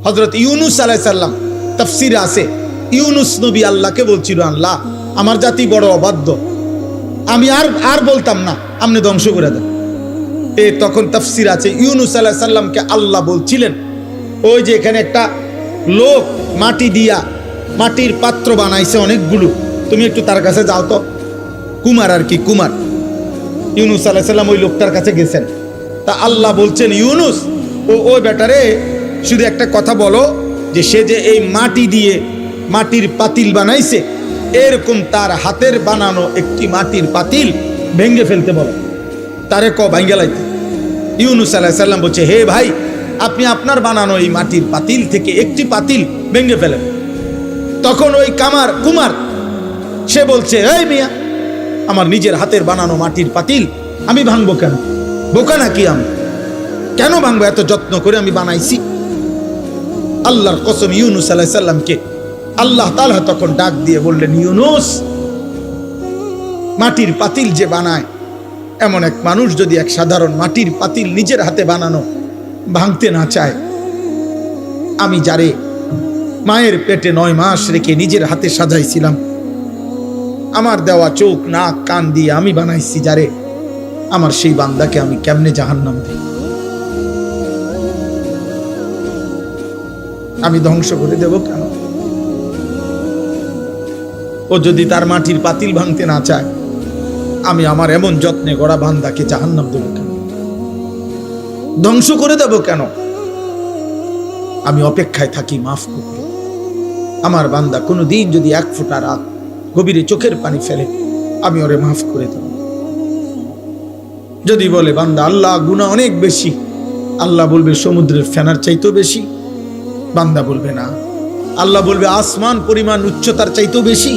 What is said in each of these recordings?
হযরত ইউনুস আলাইহিস সালাম তাফসীরে আছে, ইউনুস নবী আল্লাহকে বলছিল, আল্লাহ আমার জাতি বড় অবাধ্য, আমি আর বলতাম না, আপনি ধ্বংস করে দেন। তখন তাফসীর আছে ইউনুস আলাইহিস সালামকে আল্লাহ বলছিলেন, ওই যে এখানে একটা লোক মাটি দিয়া মাটির পাত্র বানাইছে অনেকগুলো, তুমি একটু তার কাছে যাও তো। কুমার আর কি, কুমার। ইউনুস আলাইহিস সালাম ওই লোকটার কাছে গেছেন। তা আল্লাহ বলছেন, ইউনুস ওই বেটারে শুধু একটা কথা বলো, যে সে যে এই মাটি দিয়ে মাটির পাতিল বানাইছে, এরকম তার হাতের বানানো একটি মাটির পাতিল ভেঙে ফেলতে বলো, তারে ভাঙ্গে লাইতে। ইউনুস আলাইহিস সালাম বলছে, হে ভাই, আপনি আপনার বানানো এই মাটির পাতিল থেকে একটি পাতিল ভেঙে ফেলেন। তখন ওই কুমার সে বলছে, এই মিয়া, আমার নিজের হাতের বানানো মাটির পাতিল আমি ভাঙবো কেন? বোকা নাকি আমি? কেন ভাঙবো? এত যত্ন করে আমি বানাইছি। আল্লাহর কসম, ইউনুস আলাইহিস সালামকে আল্লাহ তাআলা তখন ডাক দিয়ে বললেন, ইউনুস, মাটির পাতিল যে বানায়, এমন এক মানুষ যদি এক সাধারণ মাটির পাতিল নিজের হাতে বানানো ভাঙতে না চায়, আমি যারে মায়ের পেটে 9 মাস রেখে নিজের হাতে সাজাইছিলাম, আমার দেওয়া চোখ নাক কান দিয়ে আমি বানাইছি যারে, আমার সেই বান্দাকে আমি কেমনে জাহান্নাম দিই? আমি ধ্বংস করে দেব কেন? ও যদি তার মাটির পাতিল ভাঙতে না চায়, আমি আমার এমন যত্নে গড়া বান্দাকে জাহান্নাম দেব কেন? ধ্বংস করে দেব কেন? আমি অপেক্ষায় থাকি মাফ করতে। আমার বান্দা কোনোদিন যদি 1 ফোঁটা রাত গভীরে চোখের পানি ফেলে, আমি ওরে মাফ করে দেব। যদি বলে বান্দা আল্লাহ গুনাহ অনেক বেশি, আল্লাহ বলবে সমুদ্রের ফেনার চাইতেও বেশি। বান্দা বলবে না। আল্লাহ বলবে আসমান পরিমাণ উচ্চতার চাইতেও বেশি।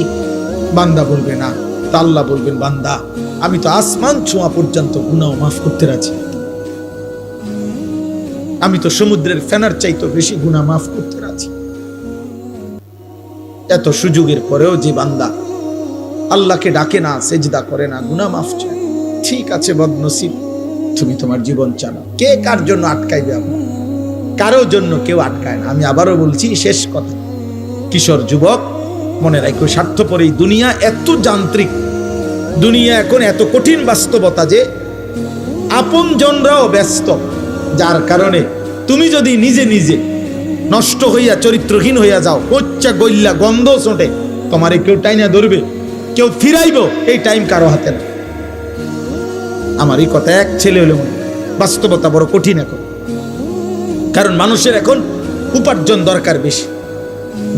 বান্দা বলবে না। তা আল্লাহ বলবেন, বান্দা আমি তো আসমান ছোঁয়া পর্যন্ত গুনাহ মাফ করতে রাজি, আমি তো সমুদ্রের ফেনার চাইতেও বেশি গুনাহ মাফ করতে রাজি। এত সুযোগের পরেও যে বান্দা আল্লাহকে ডাকে না, সেজদা করে না, গুনাহ মাফ চায়, ঠিক আছে বদনসিব, তুমি তোমার জীবন চালাও। কে কার জন্য আটকাইবে? আপনার কারো জন্য কেউ আটকায় না। আমি আবারও বলছি, শেষ কথা, কিশোর যুবক মনে রাখো, স্বার্থপর এই দুনিয়া এত যান্ত্রিক, দুনিয়া এখন এত কঠিন বাস্তবতা যে আপন জনরাও ব্যস্ত, যার কারণে তুমি যদি নিজে নিজে নষ্ট হইয়া চরিত্রহীন হইয়া যাও, পচ্চা গইল্লা গন্ধ ছোটে, তোমারে কেউ টাইনা ধরবে, কেউ ফিরাইব, এই টাইম কারো হাতে না। আমার এই কথা এক ছেলে হলে মনে, বাস্তবতা বড় কঠিন এখন। কারণ মানুষের এখন উপার্জন দরকার বেশি।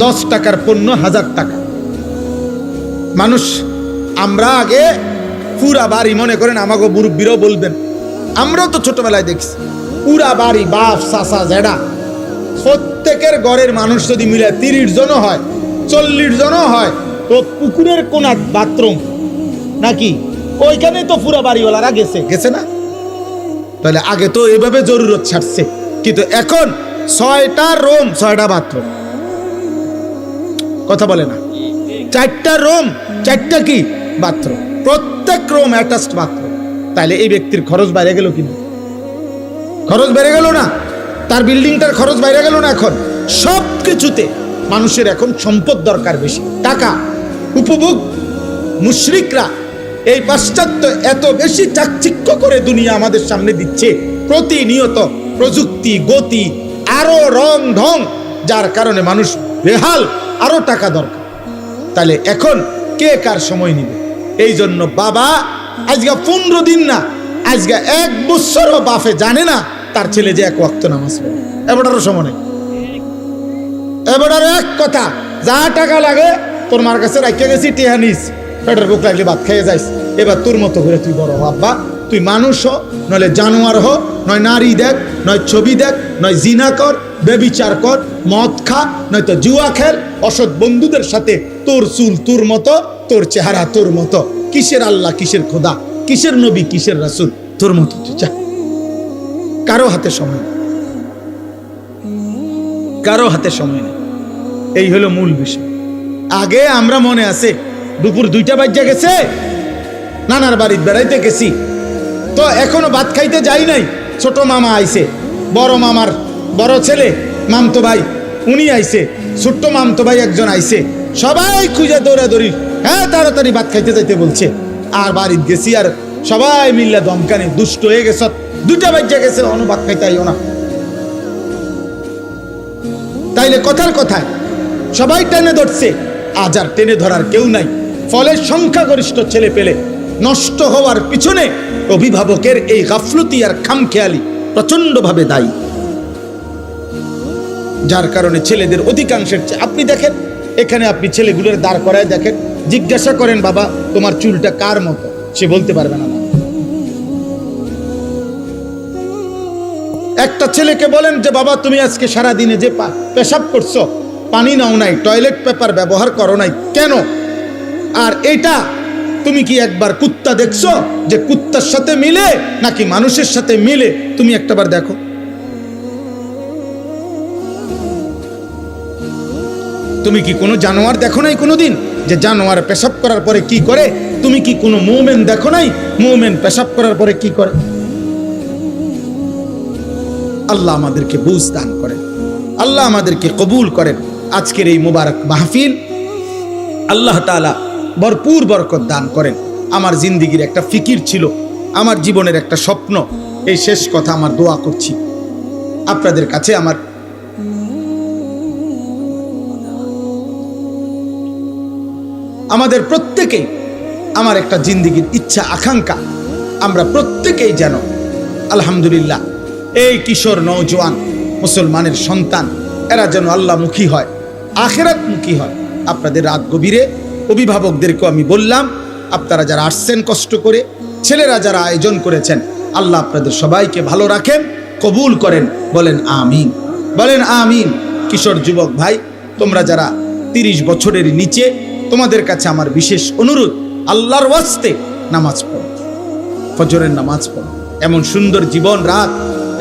10 টাকার পণ্য 1000 টাকা। মানুষ, আমরা আগে পুরা বাড়ি, মনে করেন আমাকে মুরব্বীরাও বলবেন, আমরাও তো ছোটবেলায় দেখছি, পুরা বাড়ি বাপ চাচা জেডা প্রত্যেকের ঘরের মানুষ যদি মিলে 30 জনও হয়, 40 জনও হয়, তো পুকুরের কোনা বাথরুম নাকি ওইখানে তো পুরা বাড়িওয়ালারা গেছে না? তাহলে আগে তো এভাবে জরুরত ছাড়ছে, কিন্তু এখন 6টা রুম 6টা বাথরুম। কথা বলে না? 4টা রুম 4টা কি বাথরুম, প্রত্যেক রুম অ্যাটাচড বাথরুম। তাহলে এই ব্যক্তির খরচ বাইরে গেল কিনা? খরচ বেড়ে গেল না? তার বিল্ডিংটার খরচ বাইরে গেল না? এখন সব কিছুতে মানুষের এখন সম্পদ দরকার বেশি, টাকা, উপভোগ। মুশরিকরা এই পাশ্চাত্য এত বেশি চাকচিক্য করে দুনিয়া আমাদের সামনে দিচ্ছে, প্রতিনিয়ত প্রযুক্তি, গতি, আরো রং ঢং, যার কারণে মানুষ বেহাল, আরো টাকা দরকার। তাহলে এখন কে কার সময় নিবে? এই জন্য বাবা আজকে 15 দিন না, আজকে 1 বছরও বাপে জানে না তার ছেলে যে 1 ওয়াক্ত নামাজ পড়ে। এবারও সময় নেই। এবার এক কথা, যা টাকা লাগে তোর মার কাছে রাখতে গেছি, টিহা নিস, পেটের বুক লাগলে ভাত খেয়ে যাইস। এবার তোর মতো করে তুই বড় হ আব্বা, তুই মানুষ হ, নইলে জানোয়ার হ, নয় নারী দেখ, নয় ছবি দেখ, নয় জিনা কর, বেবিচার কর, মদ খা, নয়তো জুয়া খেল, অসৎ বন্ধুদের সাথে, তোর চুল তোর মতো, তোর চেহারা তোর মতো, কিসের আল্লাহ, কিসের খোদা, কিসের নবী, কিসের রাসূল, তোর মতো তুই চা। কারো হাতে সময় নেই, কারো হাতে সময় নেই। এই হলো মূল বিষয়। আগে আমরা মনে আছে দুপুর 2টা বাজে গেছে, নানার বাড়িতে বেড়াইতে গেছি, তো এখনো ভাত খাইতে যাই নাই, ছোট মামা আইছে, বড় মামার বড় ছেলে, মামতো ভাই উনি আইছে, ছোট্ট মামতো ভাই একজন আইছে, সবাই খুঁজে দৌড়াদৌড়ি, হ্যাঁ তাড়াতাড়ি ভাত খাইতে যাইতে বলছে। আর বাড়িতে গেছি, আর সবাই মিল্লা দমকানে দুষ্ট হয়ে গেছে, 2টা বাজে গেছে, অন্য ভাত খাইতে আইও না। তাইলে কথার কথায় সবাই টেনে ধরছে, আজ আর টেনে ধরার কেউ নাই। ফলে সংখ্যাগরিষ্ঠ ছেলে পেলে নষ্ট হওয়ার পিছনে অভিভাবকের এই গাফলতি আর খামখেয়ালি প্রচন্ডভাবে দায়ী, যার কারণে ছেলেদের অধিকাংশের আপনি দেখেন, এখানে আপনি ছেলেগুলোর দাঁড় করায় দেখেন, জিজ্ঞাসা করেন বাবা তোমার চুলটা কার মতো, সে বলতে পারবে না। একটা ছেলেকে বলেন যে বাবা তুমি আজকে সারা দিনে যে পেশাব করছো, পানি নাও নাই, টয়লেট পেপার ব্যবহার করো নাই কেন? আর এটা তুমি কি একবার কুত্তা দেখছো যে কুত্তার সাথে মিলে নাকি মানুষের সাথে মিলে? তুমি একটাবার দেখো। তুমি কি কোনো জানোয়ার দেখো নাই কোনোদিন যে জানোয়ার পেশাব করার পরে কি করে? তুমি কি কোনো মুমিন দেখো নাই মুমিন পেশাব করার পরে কি করে? আল্লাহ আমাদেরকে বুঝ দান করেন, আল্লাহ আমাদেরকে কবুল করেন। আজকের এই মুবারক মাহফিল আল্লাহ তাআলা ভরপুর বরকত দান করেন। আমার জিন্দেগির একটা ফিকির ছিল, আমার জীবনের একটা স্বপ্ন, এই শেষ কথা আমার দোয়া করছি আপনাদের কাছে। আমাদের প্রত্যেকেই, আমার একটা জিন্দেগির ইচ্ছা আকাঙ্ক্ষা, আমরা প্রত্যেকেই যেন আলহামদুলিল্লাহ এই কিশোর নওজোয়ান মুসলমানের সন্তান, এরা যেন আল্লাহমুখী হয়, আখিরাতমুখী হয়। আপনাদের রাত গভীরে অভিভাবকদেরকেও আমি বললাম, আপনারা যারা আসছেন কষ্ট করে, ছেলেরা যারা আয়োজন করেছেন, আল্লাহ আপনাদের সবাইকে ভালো রাখেন, কবুল করেন, বলেন আমিন, বলেন আমিন। কিশোর যুবক ভাই, তোমরা যারা 30 বছরের নিচে, তোমাদের কাছে আমার বিশেষ অনুরোধ, আল্লাহর ওয়াস্তে নামাজ পড়ো, ফজরের নামাজ পড়ো। এমন সুন্দর জীবন রাত,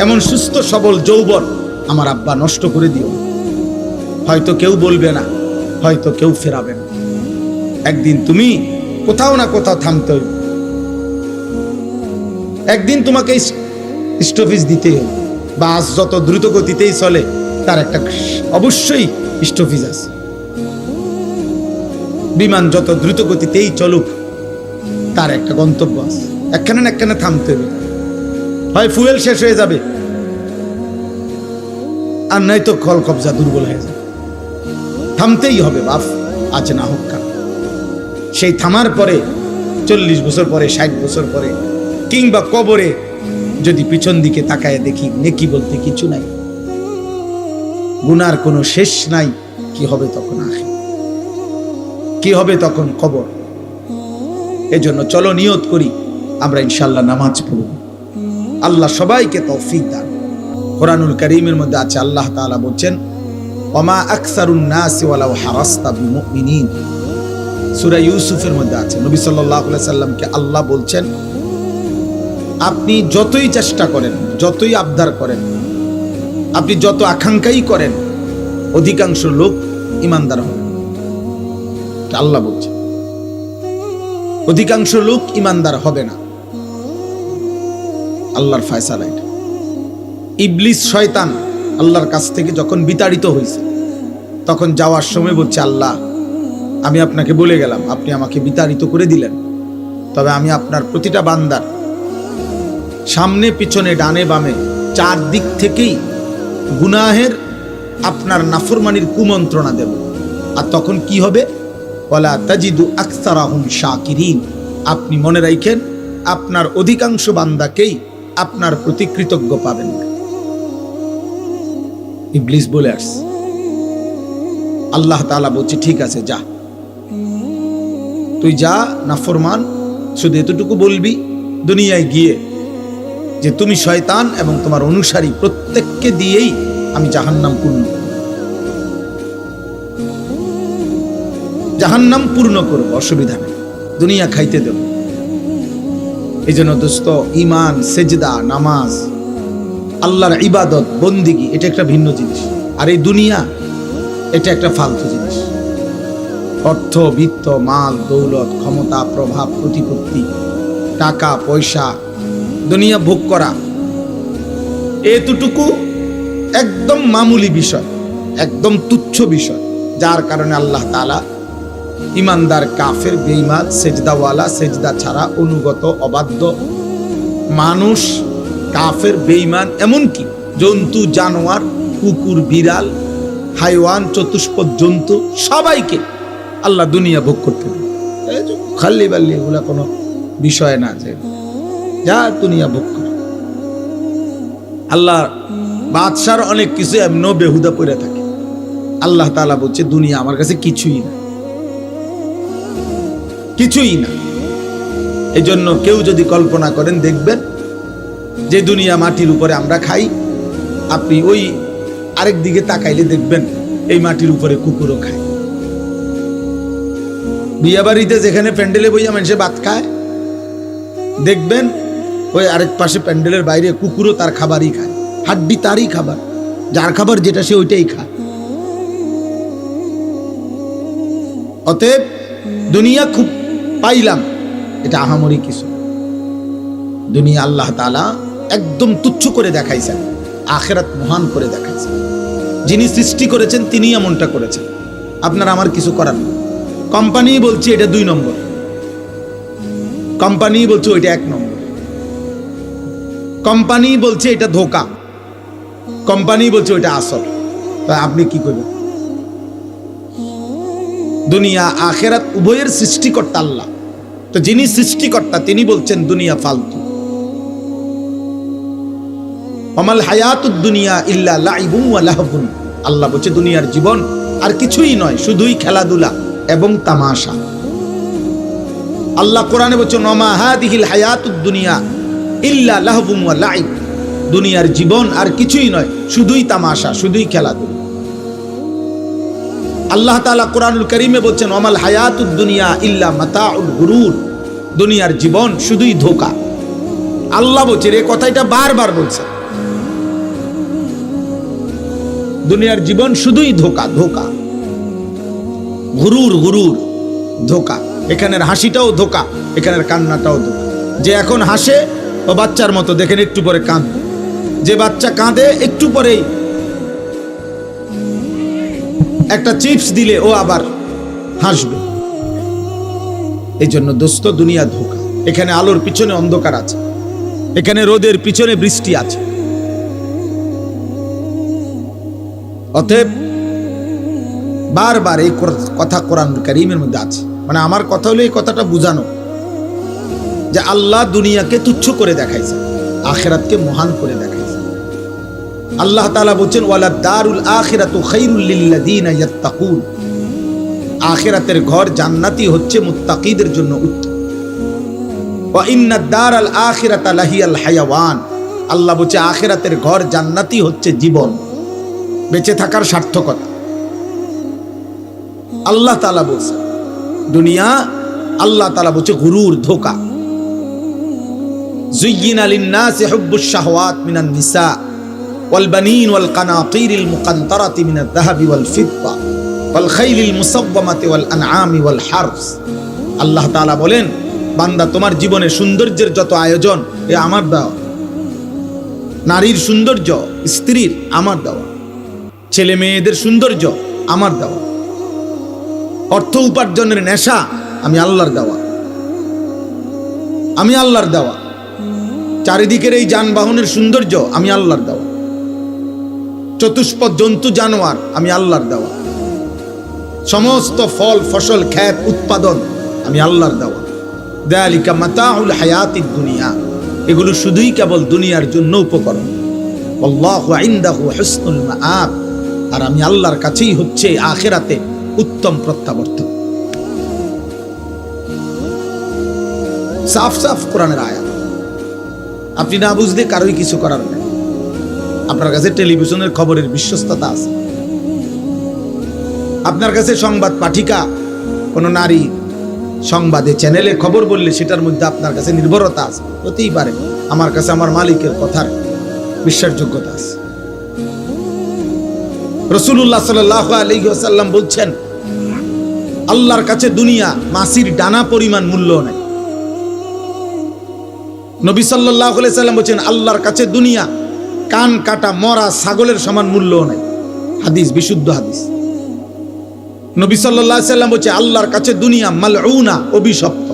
এমন সুস্থ সবল যৌবন আমার আব্বা নষ্ট করে দিও। হয়তো কেউ বলবে না, হয়তো কেউ ফেরাবে না, একদিন তুমি কোথাও না কোথাও থামতে হইবে, একদিন তোমাকে স্টপেজ দিতে হবে। বাস যত দ্রুত গতিতেই চলে তার একটা অবশ্যই স্টপেজ আছে, বিমান যত দ্রুত গতিতেই চলুক তার একটা গন্তব্য আছে, একখানে না একখানে থামতে হবে। হয় ফুয়েল শেষ হয়ে যাবে, আর নয়তো কল কবজা দুর্বল হয়ে যাবে, থামতেই হবে বাপ, আজ না হোক কাল। সেই থামার পরে 40 বছর পরে, 60 বছর পরে, কিংবা কবরে যদি পিছন দিকে তাকায় দেখি নেকি বলতে কিছু নাই, গুনার কোনো শেষ নাই, কি হবে তখন? আখির কি হবে তখন? কবর। এজন্য চলো নিয়ত করি, আমরা ইনশাআল্লাহ নামাজ পড়ব। আল্লাহ সবাইকে তৌফিক দান। কোরআনুল কারীমের মধ্যে আছে, আল্লাহ তাআলা বলছেন, ওমা আকসারুন নাসি ওয়ালাউ হারাসতা বিমুমিনিন। সূরা ইউসুফের মধ্যে আছে, নবী সাল্লাল্লাহু আলাইহি সাল্লামকে আল্লাহ বলছেন, আপনি যতই চেষ্টা করেন, যতই আবদার করেন, আপনি যত আকাঙ্ক্ষাই করেন, অধিকাংশ লোক ঈমানদার হবে। আল্লাহ বলছেন অধিকাংশ লোক ঈমানদার হবে না। আল্লাহর ফয়সালা এটা। ইবলিস শয়তান আল্লাহর কাছ থেকে যখন বিতাড়িত হয়েছে, তখন যাওয়ার সময় বলছে, আল্লাহ আমি আপনাকে বলে গেলাম, আপনি আমাকে বিতাড়িত করে দিলেন, তবে আমি আপনার প্রতিটা বান্দার সামনে পিছনে ডানে বামে 4 দিক থেকেই গুনাহের আপনার নাফরমানির কুমন্ত্রণা দেব। আর তখন কি হবে? ওয়ালা তাজিদু আকসারাহুম শাকিরিন। আপনি মনে রাখেন, আপনার অধিকাংশ বান্দাকেই আপনার প্রতি কৃতজ্ঞ পাবেন না। ইবলিস বলে আসছে। আল্লাহ তাআলা বলছে, ঠিক আছে যা, তুই যা নাফরমান, শুধু এতটুকু বলবি দুনিয়ায় গিয়ে যে তুমি শয়তান এবং তোমার অনুসারী প্রত্যেককে দিয়েই আমি জাহান্নাম পূর্ণ করব, জাহান্নাম পূর্ণ করব, অসুবিধা নেই, দুনিয়া খাইতে দেব। এই জন্য দোস্ত, ঈমান, সেজদা, নামাজ, আল্লাহর ইবাদত, বন্দিগি, এটা একটা ভিন্ন জিনিস। আর এই দুনিয়া এটা একটা ফালতু জিনিস। অর্থ, বিত্ত, মাল, দৌলত, ক্ষমতা, প্রভাব, প্রতিপত্তি, টাকা পয়সা, দুনিয়া ভোগ করা, এতটুকু একদম মামুলি বিষয়। একদম তুচ্ছ বিষয়, যার কারণে আল্লাহ তাআলা ইমানদার, কাফের, বেঈমান, সেজদাওয়ালা, সেজদা ছাড়া, অনুগত, অবাধ্য মানুষ, কাফের, বেঈমান, এমনকি জন্তু, জানোয়ার, কুকুর, বিড়াল, হাইওয়ান, চতুষ্পদ জন্তু, সবাইকে আল্লাহ দুনিয়া ভোগ করতে দেন। খাল্লি বাল্লি এগুলা কোনো বিষয় না, যে যা দুনিয়া ভোগ করে। আল্লাহ বাদশার অনেক কিছু এমনও বেহুদা পড়ে থাকে। আল্লাহ তাআলা বলছে দুনিয়া আমার কাছে কিছুই না, কিছুই না। এই জন্য কেউ যদি কল্পনা করেন, দেখবেন যে দুনিয়া মাটির উপরে আমরা খাই, আপনি ওই আরেক দিকে তাকাইলে দেখবেন এই মাটির উপরে কুকুরও খায়। বিয়া বাড়িতে যেখানে প্যান্ডেলে বইয়া মানুষে ভাত খায়, দেখবেন ওই আরেক পাশে প্যান্ডেলের বাইরে কুকুরও তার খাবারই খায়। হাড্ডি তারই খাবার, যার খাবার যেটা সে ওইটাই খায়। অতএব দুনিয়া খুব পাইলাম, এটা আহামরি কিছু। দুনিয়া আল্লাহ তাআলা একদম তুচ্ছ করে দেখাইছেন, আখিরাত মহান করে দেখাইছেন। যিনি সৃষ্টি করেছেন তিনি এমনটা করেছেন, আপনার আমার কিছু করার নেই। কোম্পানি বলছে এটা 2 নম্বর, কোম্পানি বলছে ওইটা 1 নম্বর, কোম্পানি বলছে এটা ধোঁকা, কোম্পানি বলছে ওইটা আসল। তো আপনি কি করবেন? দুনিয়া আখিরাত উভয়ের সৃষ্টিকর্তা আল্লাহ। তো যিনি সৃষ্টিকর্তা তিনি বলছেন দুনিয়া ফালতু। ওমাল হায়াতুদ দুনিয়া ইল্লা লাইবুন ওয়া লাহবুন, আল্লাহ বলছে দুনিয়ার জীবন আর কিছুই নয়, শুধুই খেলাধুলা এবং তামাশা। আল্লাহ কোরআনে বলছেন ওমা হাদিহিল হায়াতুদ দুনিয়া ইল্লা লাহবুন ওয়া লাইব, দুনিয়ার জীবন আর কিছুই নয়, শুধুই তামাশা, শুধুই খেলাধুলা। আল্লাহ তাআলা কোরআনুল কারীমে বলছেন ওমাল হায়াতুদ দুনিয়া ইল্লা মাতাউল গুরুর, দুনিয়ার জীবন শুধুই ধোঁকা। আল্লাহ বলছে, এই কথাটা বারবার বলছে, দুনিয়ার জীবন শুধুই ধোঁকা, ধোঁকা, গুরুর, গুরুর, ধোঁকা। এখানের হাসিটাও ধোঁকা, এখানের কান্নাটাও ধোঁকা। যে এখন হাসে ও বাচ্চার মতো, দেখেন একটু পরে কাঁদে। যে বাচ্চা কাঁদে একটু পরেই একটা চিপস দিলে ও আবার হাসবে। এই জন্য দোস্ত, দুনিয়া ধোঁকা। এখানে আলোর পিছনে অন্ধকার আছে, এখানে রোদের পিছনে বৃষ্টি আছে। অতএব বারবার এই কথা কোরআন কারীমের মধ্যে আছে। মানে আমার কথা হলো এই কথাটা বুঝানো যে আল্লাহ দুনিয়াকে তুচ্ছ করে দেখাইছে, আখিরাতকে মহান করে দেখাইছে। আল্লাহ তাআলা বলেন ওয়ালা দারুল আখিরাতু খায়রুল লিল্লাযিনা ইয়াত্তাকুন, আখিরাতের ঘর জান্নাতি হচ্ছে মুত্তাকিদের জন্য উত্তম। ওয়া ইন্নাদ দারাল আখিরাতা লাহিয়াল হায়াওয়ান, আল্লাহ বলেন আখিরাতের ঘর জান্নাতি হচ্ছে জীবন, বেঁচে থাকার সার্থকতা। আল্লাহ তাআলা বলছে দুনিয়া, আল্লাহ তাআলা বলছে গুরুর, ধোঁকা। যুয়্যিনা লিন-নাসি হুব্বুশ শাহওয়াত মিনান নিসা ওয়াল বানিন ওয়াল কানাতিরিল মুকান্তারাতি মিনাদ যাহাবি ওয়াল ফিদ্দা ওয়াল খাইলিল মুসাওওয়ামাতি ওয়াল আনআমি ওয়াল হারস। আল্লাহ তাআলা বলেন, বান্দা তোমার জীবনে সৌন্দর্যের যত আয়োজন এ আমার দেওয়া। নারীর সৌন্দর্য, স্ত্রীর আমার দেওয়া, ছেলে মেয়েদের সৌন্দর্য আমার দেওয়া, অর্থ উপার্জনের নেশা আমি আল্লাহর দেওয়া, আমি আল্লাহর দেওয়া, চারিদিকের এই যানবাহনের সৌন্দর্য আমি আল্লাহর দেওয়া, চতুষ্পদ জন্তু জানোয়ার আমি আল্লাহর দেওয়া, সমস্ত ফল ফসল ক্ষেত উৎপাদন আমি আল্লাহর দেওয়া। যালিকা মাতাউল হায়াতিদ দুনিয়া, এগুলো শুধুই কেবল দুনিয়ার জন্য উপকরণ। আল্লাহু ইনদাহু হুসনুল মাআব, আর আমি আল্লাহর কাছেই হচ্ছে আখিরাতে উত্তম প্রত্যাবর্তন। সাফ সাফ কোরআনের আয়াত, আপনি না বুঝলে কারোই কিছু করার নেই। আপনার কাছে টেলিভিশনের খবরের বিশ্বস্ততা আছে, আপনার কাছে সংবাদ পাঠিকা কোনো নারী সংবাদে চ্যানেলে খবর বললে সেটার মধ্যে আপনার কাছে নির্ভরতা আছে, হতেই পারে আমার কাছে আমার মালিকের কথার বিশ্বাসযোগ্যতা আছে। রাসূলুল্লাহ সাল্লাল্লাহু আলাইহি ওয়াসাল্লাম বলছেন, আল্লাহর কাছে দুনিয়া মাছির ডানা পরিমাণ মূল্য নেই। নবী সাল্লাল্লাহু আলাইহি ওয়াসাল্লাম বলছেন, আল্লাহর কাছে দুনিয়া কান কাটা মরা ছাগলের সমান মূল্য নেই। হাদিস, বিশুদ্ধ হাদিস। নবী সাল্লাল্লাহু আলাইহি সাল্লাম বলেছে আল্লাহর কাছে দুনিয়া মালউনা, অভিশপ্ত।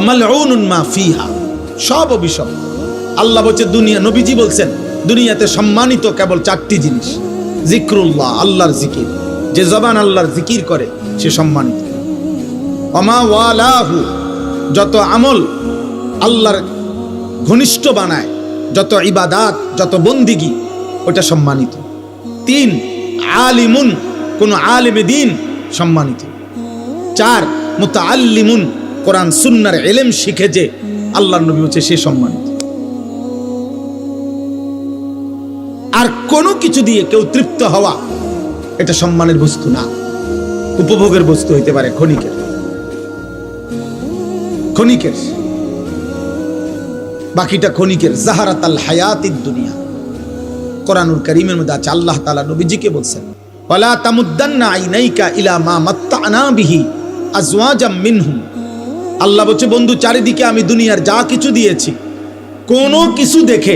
মালউনুন মা ফিহা, সব অভিশপ্ত। আল্লাহ বলছে দুনিয়া, নবীজি বলছেন দুনিয়াতে সম্মানিত কেবল 4টি জিনিস। জিক্রুল্লাহ, আল্লাহর জিকির, যে জবান আল্লাহর জিকির করে সে সম্মানিত। ওমা ওয়ালাহু, যত আমল আল্লাহর ঘনিষ্ঠ বানায়, যত ইবাদাত, যত বন্দিগি, ওটা সম্মানিত। 3 আলিমুন, কোন আলেমে দ্বীন সম্মানিত। 4 মুতাআল্লিমুন, কোরআন সুন্নাহর ইলম শিখে যে আল্লাহর নবী বলছে সে সম্মানিত। আর কোনো কিছু দিয়ে কেউ তৃপ্ত হওয়া এটা সম্মানের বস্তু না, উপভোগের বস্তু হইতে পারে, ক্ষণিকের। বাকিটা ক্ষণিকের। জাহারাতাল হায়াতিদ দুনিয়া, কোরআনুল কারীমের মধ্যে আছে, আল্লাহ তাআলা নবীজিকে বলছেন ওয়ালা তামুদ্দান্না আইনাইকা ইলা মা মাত্তানা বিহি আজওয়াজাম মিনহুম। আল্লাহ বলছে বন্ধু, চারিদিকে আমি দুনিয়ার যা কিছু দিয়েছি, কোনো কিছু দেখে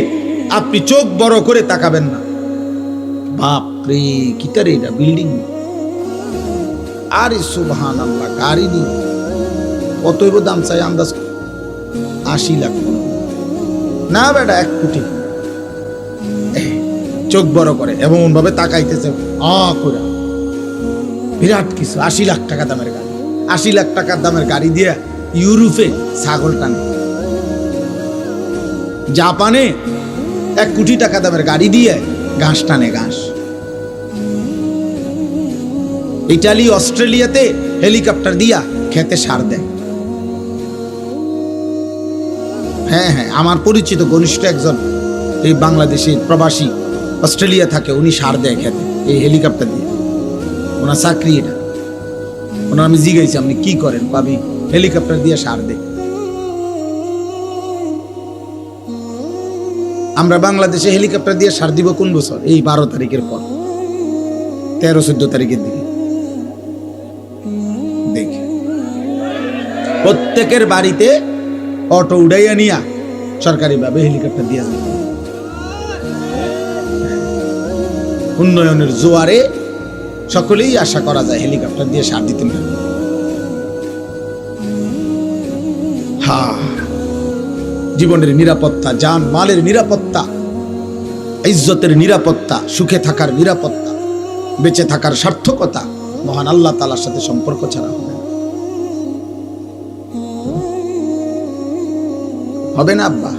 আপনি চোখ বড় করে তাকাবেন না। বাপ রে, কিতারে এটা বিল্ডিং, আরে সুবহানাল্লাহ, গাড়ি নি কতইব দাম চাই আন্দাজ 80 লাখ না বেটা, 1 কোটি। চোখ বড় করে এমন ভাবে তাকাইতেছে করে, বিরাট কিছু। 80 লাখ টাকা দামের গাড়ি, 80 লাখ টাকার দামের গাড়ি দিয়ে ইউরোপে ছাগল টানে, জাপানে 1 কোটি টাকা দামের গাড়ি দিয়ে ঘাস টানে, ঘাস। ইটালি, অস্ট্রেলিয়াতে হেলিকপ্টার দিয়া খেতে সার দেয়। হ্যাঁ, আমার পরিচিত ঘনিষ্ঠ একজন এই বাংলাদেশের প্রবাসী অস্ট্রেলিয়া থাকে, উনি সার দেয় খেতে এই হেলিকপ্টার দিয়ে। ওনার চাকরি এটা। ওনার আমি জিজ্ঞাসি আপনি কি করেন? পাবি হেলিকপ্টার দিয়ে সার দেয়। আমরা বাংলাদেশে হেলিকপ্টার দিয়ে সার দিব কোন বছর? এই 12 তারিখের পর, 13-14 তারিখের দিকে। দেখে প্রত্যেকের বাড়িতে অটো উড়াইয়া নিয়া সরকারি ভাবে হেলিকপ্টার দিয়ে যাবে। উন্নয়নের জোয়ারে সকলেই আশা করা যায় হেলিকপ্টার দিয়ে সার দিতে পারবে। জীবনের নিরাপত্তা, জান মালের নিরাপত্তা, ইজ্জতের নিরাপত্তা, সুখে থাকার নিরাপত্তা, বেঁচে থাকার সার্থকতা মহান আল্লাহ তাআলার সাথে সম্পর্ক ছাড়া হবে না আব্বা।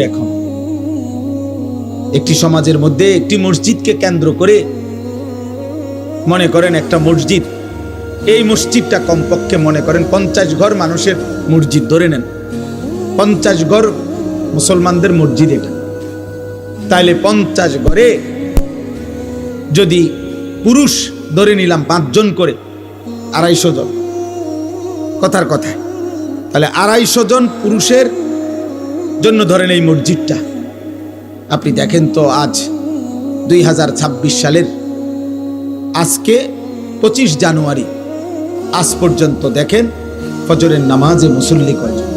এখন একটি সমাজের মধ্যে একটি মসজিদকে কেন্দ্র করে মনে করেন একটা মসজিদ, এই মসজিদটা কমপক্ষে মনে করেন 50 ঘর মানুষের মসজিদ ধরে নেন, 50 ঘর মুসলমানদের মসজিদ এটা। তাইলে 50 ঘরে যদি পুরুষ ধরে নিলাম 5 জন করে, 250 জন, কথার কথায়, তাহলে 250 জন পুরুষের জন্য ধরেন এই মসজিদটা। আপনি দেখেন তো আজ 2026 সালের আজকে 25 জানুয়ারি, আজ পর্যন্ত দেখেন ফজরের নামাজে মুসল্লি কয়জন?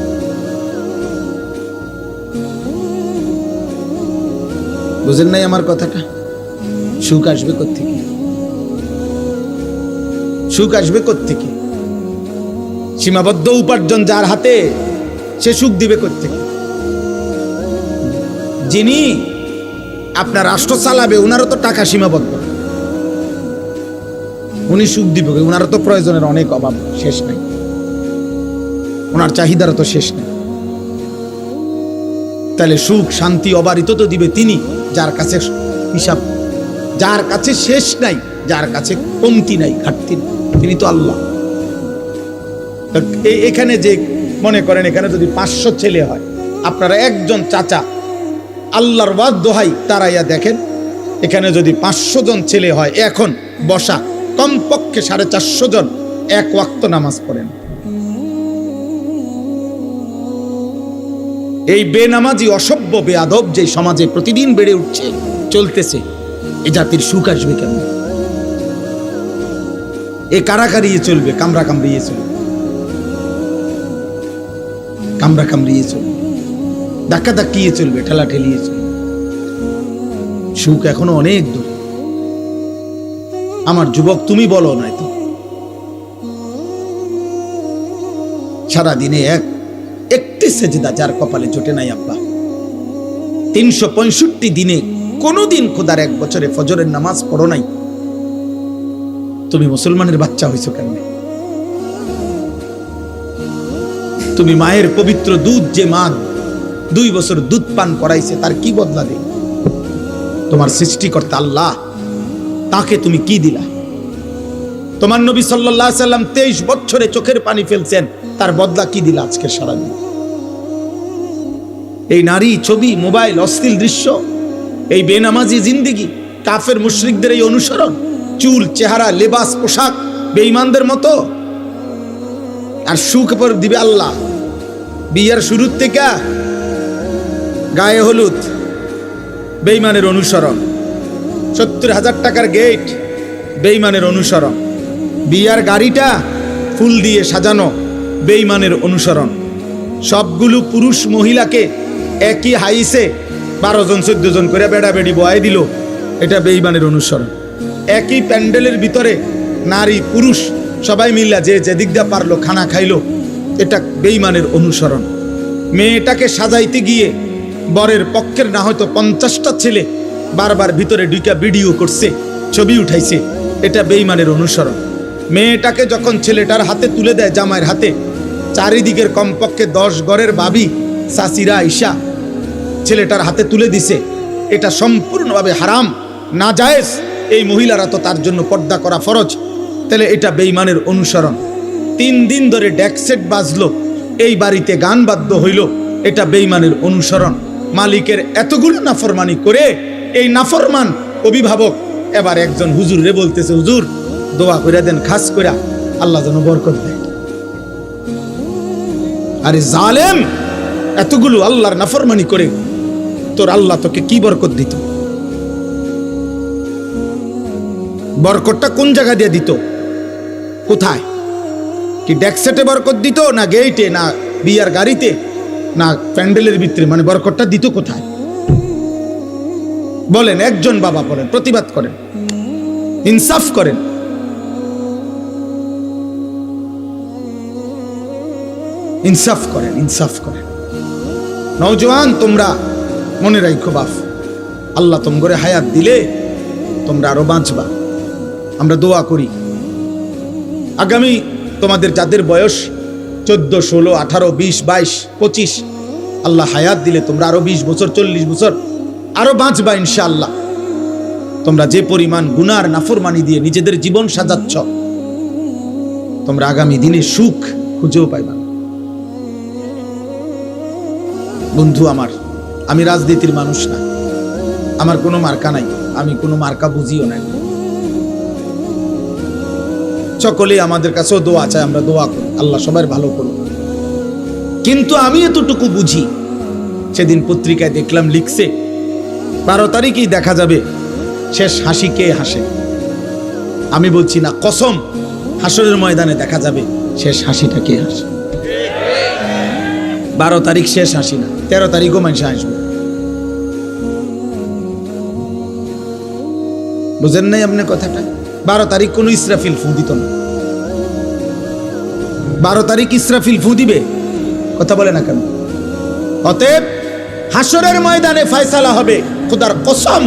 বুঝেন নাই আমার কথাটা? সুখ আসবে কোত্থেকে? সুখ আসবে কোত্থেকে? সীমাবদ্ধ উপার্জন যার হাতে, সে সুখ দিবে কোত্থেকে? যিনি আপনার রাষ্ট্র চালাবে ওনারও তো টাকা সীমাবদ্ধ, উনি সুখ দিবে, ওনারও তো প্রয়োজনের অনেক অভাব, শেষ নাই, ওনার চাহিদারও তো শেষ নাই। তাহলে সুখ শান্তি অবারিত তো দিবে তিনি, যার কাছে হিসাব, যার কাছে শেষ নাই, যার কাছে কমতি নাই, ঘাটতি নাই, তিনি তো আল্লাহ। এখানে যে মনে করেন এখানে যদি 500 ছেলে হয়, আপনারা একজন চাচা আল্লাহর ওয়াদ দোহাই তারাইয়া দেখেন, এখানে যদি 500 জন ছেলে হয়, এখন বসা কমপক্ষে 450 জন 1 ওয়াক্ত নামাজ পড়েন। এই বেনামাজি অসভ্য বেয়াদব যে সমাজে প্রতিদিন বেড়ে উঠছে, চলতেছে, এ জাতির সুখ আসবে কেমন? এ কারাকারিয়ে চলবে, কামড়া কামড়িয়ে চলবে, কামড়া কামড়িয়ে চলবে, ধাক্কা ধাক্কিয়ে চলবে, ঠেলা ঠেলিয়ে চলবে। সুখ এখনো অনেক দূর। আমার যুবক, তুমি বলো নাই তো, সারাদিনে একটি সেজদা যার কপালে জোটে নাই আব্বা, 365 দিনে কোনদিন খোদার 1 বছরে ফজরের নামাজ পড়ো নাই, তুমি মুসলমানের বাচ্চা হইছো কেমনে? তুমি মায়ের পবিত্র দুধ, যে মা 2 বছর দুধ পান করাইছে, তার কি বদলা দেবে? তোমার সৃষ্টিকর্তা আল্লাহ, তাকে তুমি কি দিলা? তোমার নবী সাল্লাল্লাহু আলাইহি সাল্লাম 23 বছরে চোখের পানি ফেলছেন, তার বদলা কি দিলা আজকে সারাদিন? এই নারী, ছবি, মোবাইল, অশ্লীল দৃশ্য, এই বেনামাজি জিন্দেগি, কাফের মুশরিকদের এই অনুসরণ, চুল, চেহারা, লেবাস, পোশাক বেঈমানদের মতো। আর সুখ পর দিবে আল্লাহ। বিয়ের শুরুর থেকে গায়ে হলুদ, বেঈমানের অনুসরণ। 70,000 টাকার গেট, বেঈমানের অনুসরণ। বিয়ার গাড়িটা ফুল দিয়ে সাজানো, বেঈমানের অনুসরণ। সবগুলো পুরুষ মহিলাকে একই হাইসে 12 জন 14 জন করে বেড়া বেড়ি বয়াই দিল, এটা বেঈমানের অনুসরণ। একই প্যান্ডেলের ভিতরে নারী পুরুষ সবাই মিল্লা যে যেদিক দিয়ে পারলো খানা খাইলো, এটা বেঈমানের অনুসরণ। মেয়েটাকে সাজাইতে গিয়ে বরের পক্ষের না হয়তো 50টা ছেলে বারবার ভিতরে ঢুকা ভিডিও করছে, ছবি উঠাইছে, এটা বেঈমানের অনুসরণ। মেয়েটাকে যখন ছেলেটার হাতে তুলে দেয়, জামাইয়ের হাতে, চারিদিকের কমপক্ষে 10 ঘরের ভাবি, চাচিরা আইসা ছেলেটার হাতে তুলে দিছে, এটা সম্পূর্ণভাবে হারাম, নাজায়েজ। এই মহিলারা তো তার জন্য পর্দা করা ফরজ, তাহলে এটা বেঈমানের অনুসরণ। 3 দিন ধরে ডেকসেট বাজলো, এই বাড়িতে গান বাদ্য হইল, এটা বেঈমানের অনুসরণ। মালিকের এতগুলো নাফরমানি করে এই নাফরমান অভিভাবক এবার একজন হুজুর রে বলতেছে, হুজুর দোয়া করে দেন, খাস করে আল্লাহ যেন বরকত দেয়। আরে জালেম, এতগুলো আল্লাহর নাফরমানি করে তোর আল্লাহ তোকে কি বরকত দিত? বরকতটা কোন জায়গা দিয়ে দিত? কোথায়? কি ডেকসেটে বরকত দিত, না গেইটে, না বিয়ার গাড়িতে, না প্যান্ডেলের ভিতরে? মানে বরকতটা দিত কোথায় বলেন? একজন বাবা বলেন, প্রতিবাদ করেন, ইনসাফ করেন। ইনসাফ করেন, ইনসাফ করেন। নওজোয়ান, তোমরা মনে রাখো বাপ, আল্লাহ তোমরে হায়াত দিলে তোমরা আরো বাঁচবা। আমরা দোয়া করি আগামী তোমাদের যাদের বয়স 14, 16, 18, 20, 22, 25, আল্লাহ হায়াত দিলে তোমরা আরো 20 বছর, 40 বছর আরো বাঁচবা ইনশাআল্লাহ। তোমরা যে পরিমাণ গুনার নাফরমানি দিয়ে নিজেদের জীবন সাজাচ্ছ, তোমরা আগামী দিনে সুখ খুঁজেও পাইবা। বন্ধু আমার, আমি রাজনীতির মানুষ না, আমার কোনো মার্কা নাই, আমি কোনো মার্কা বুঝিও না। সকলে আমাদের কাছেও দোয়া চায়, আমরা দোয়া করি, আল্লাহ সবার ভালো করুন। কিন্তু আমি এতটুকু বুঝি, সেদিন পত্রিকায় দেখলাম লিখছে 12 তারিখেই দেখা যাবে শেষ হাসি কে হাসে। আমি বলছি না, কসম, হাসরের ময়দানে দেখা যাবে শেষ হাসিটা কে হাসে। 12 তারিখ শেষ হাসি না, 13 তারিখও মানুষ আসবে। বুঝেন নাই আপনি কথাটা? 12 তারিখ কোন ইসরাফিল ফু দিত না। 12 তারিখ ইসরাফিল ফু দিবে? কথা বলে না কেন? অতএব হাসরের ময়দানে ফয়সালা হবে, খোদার কসম,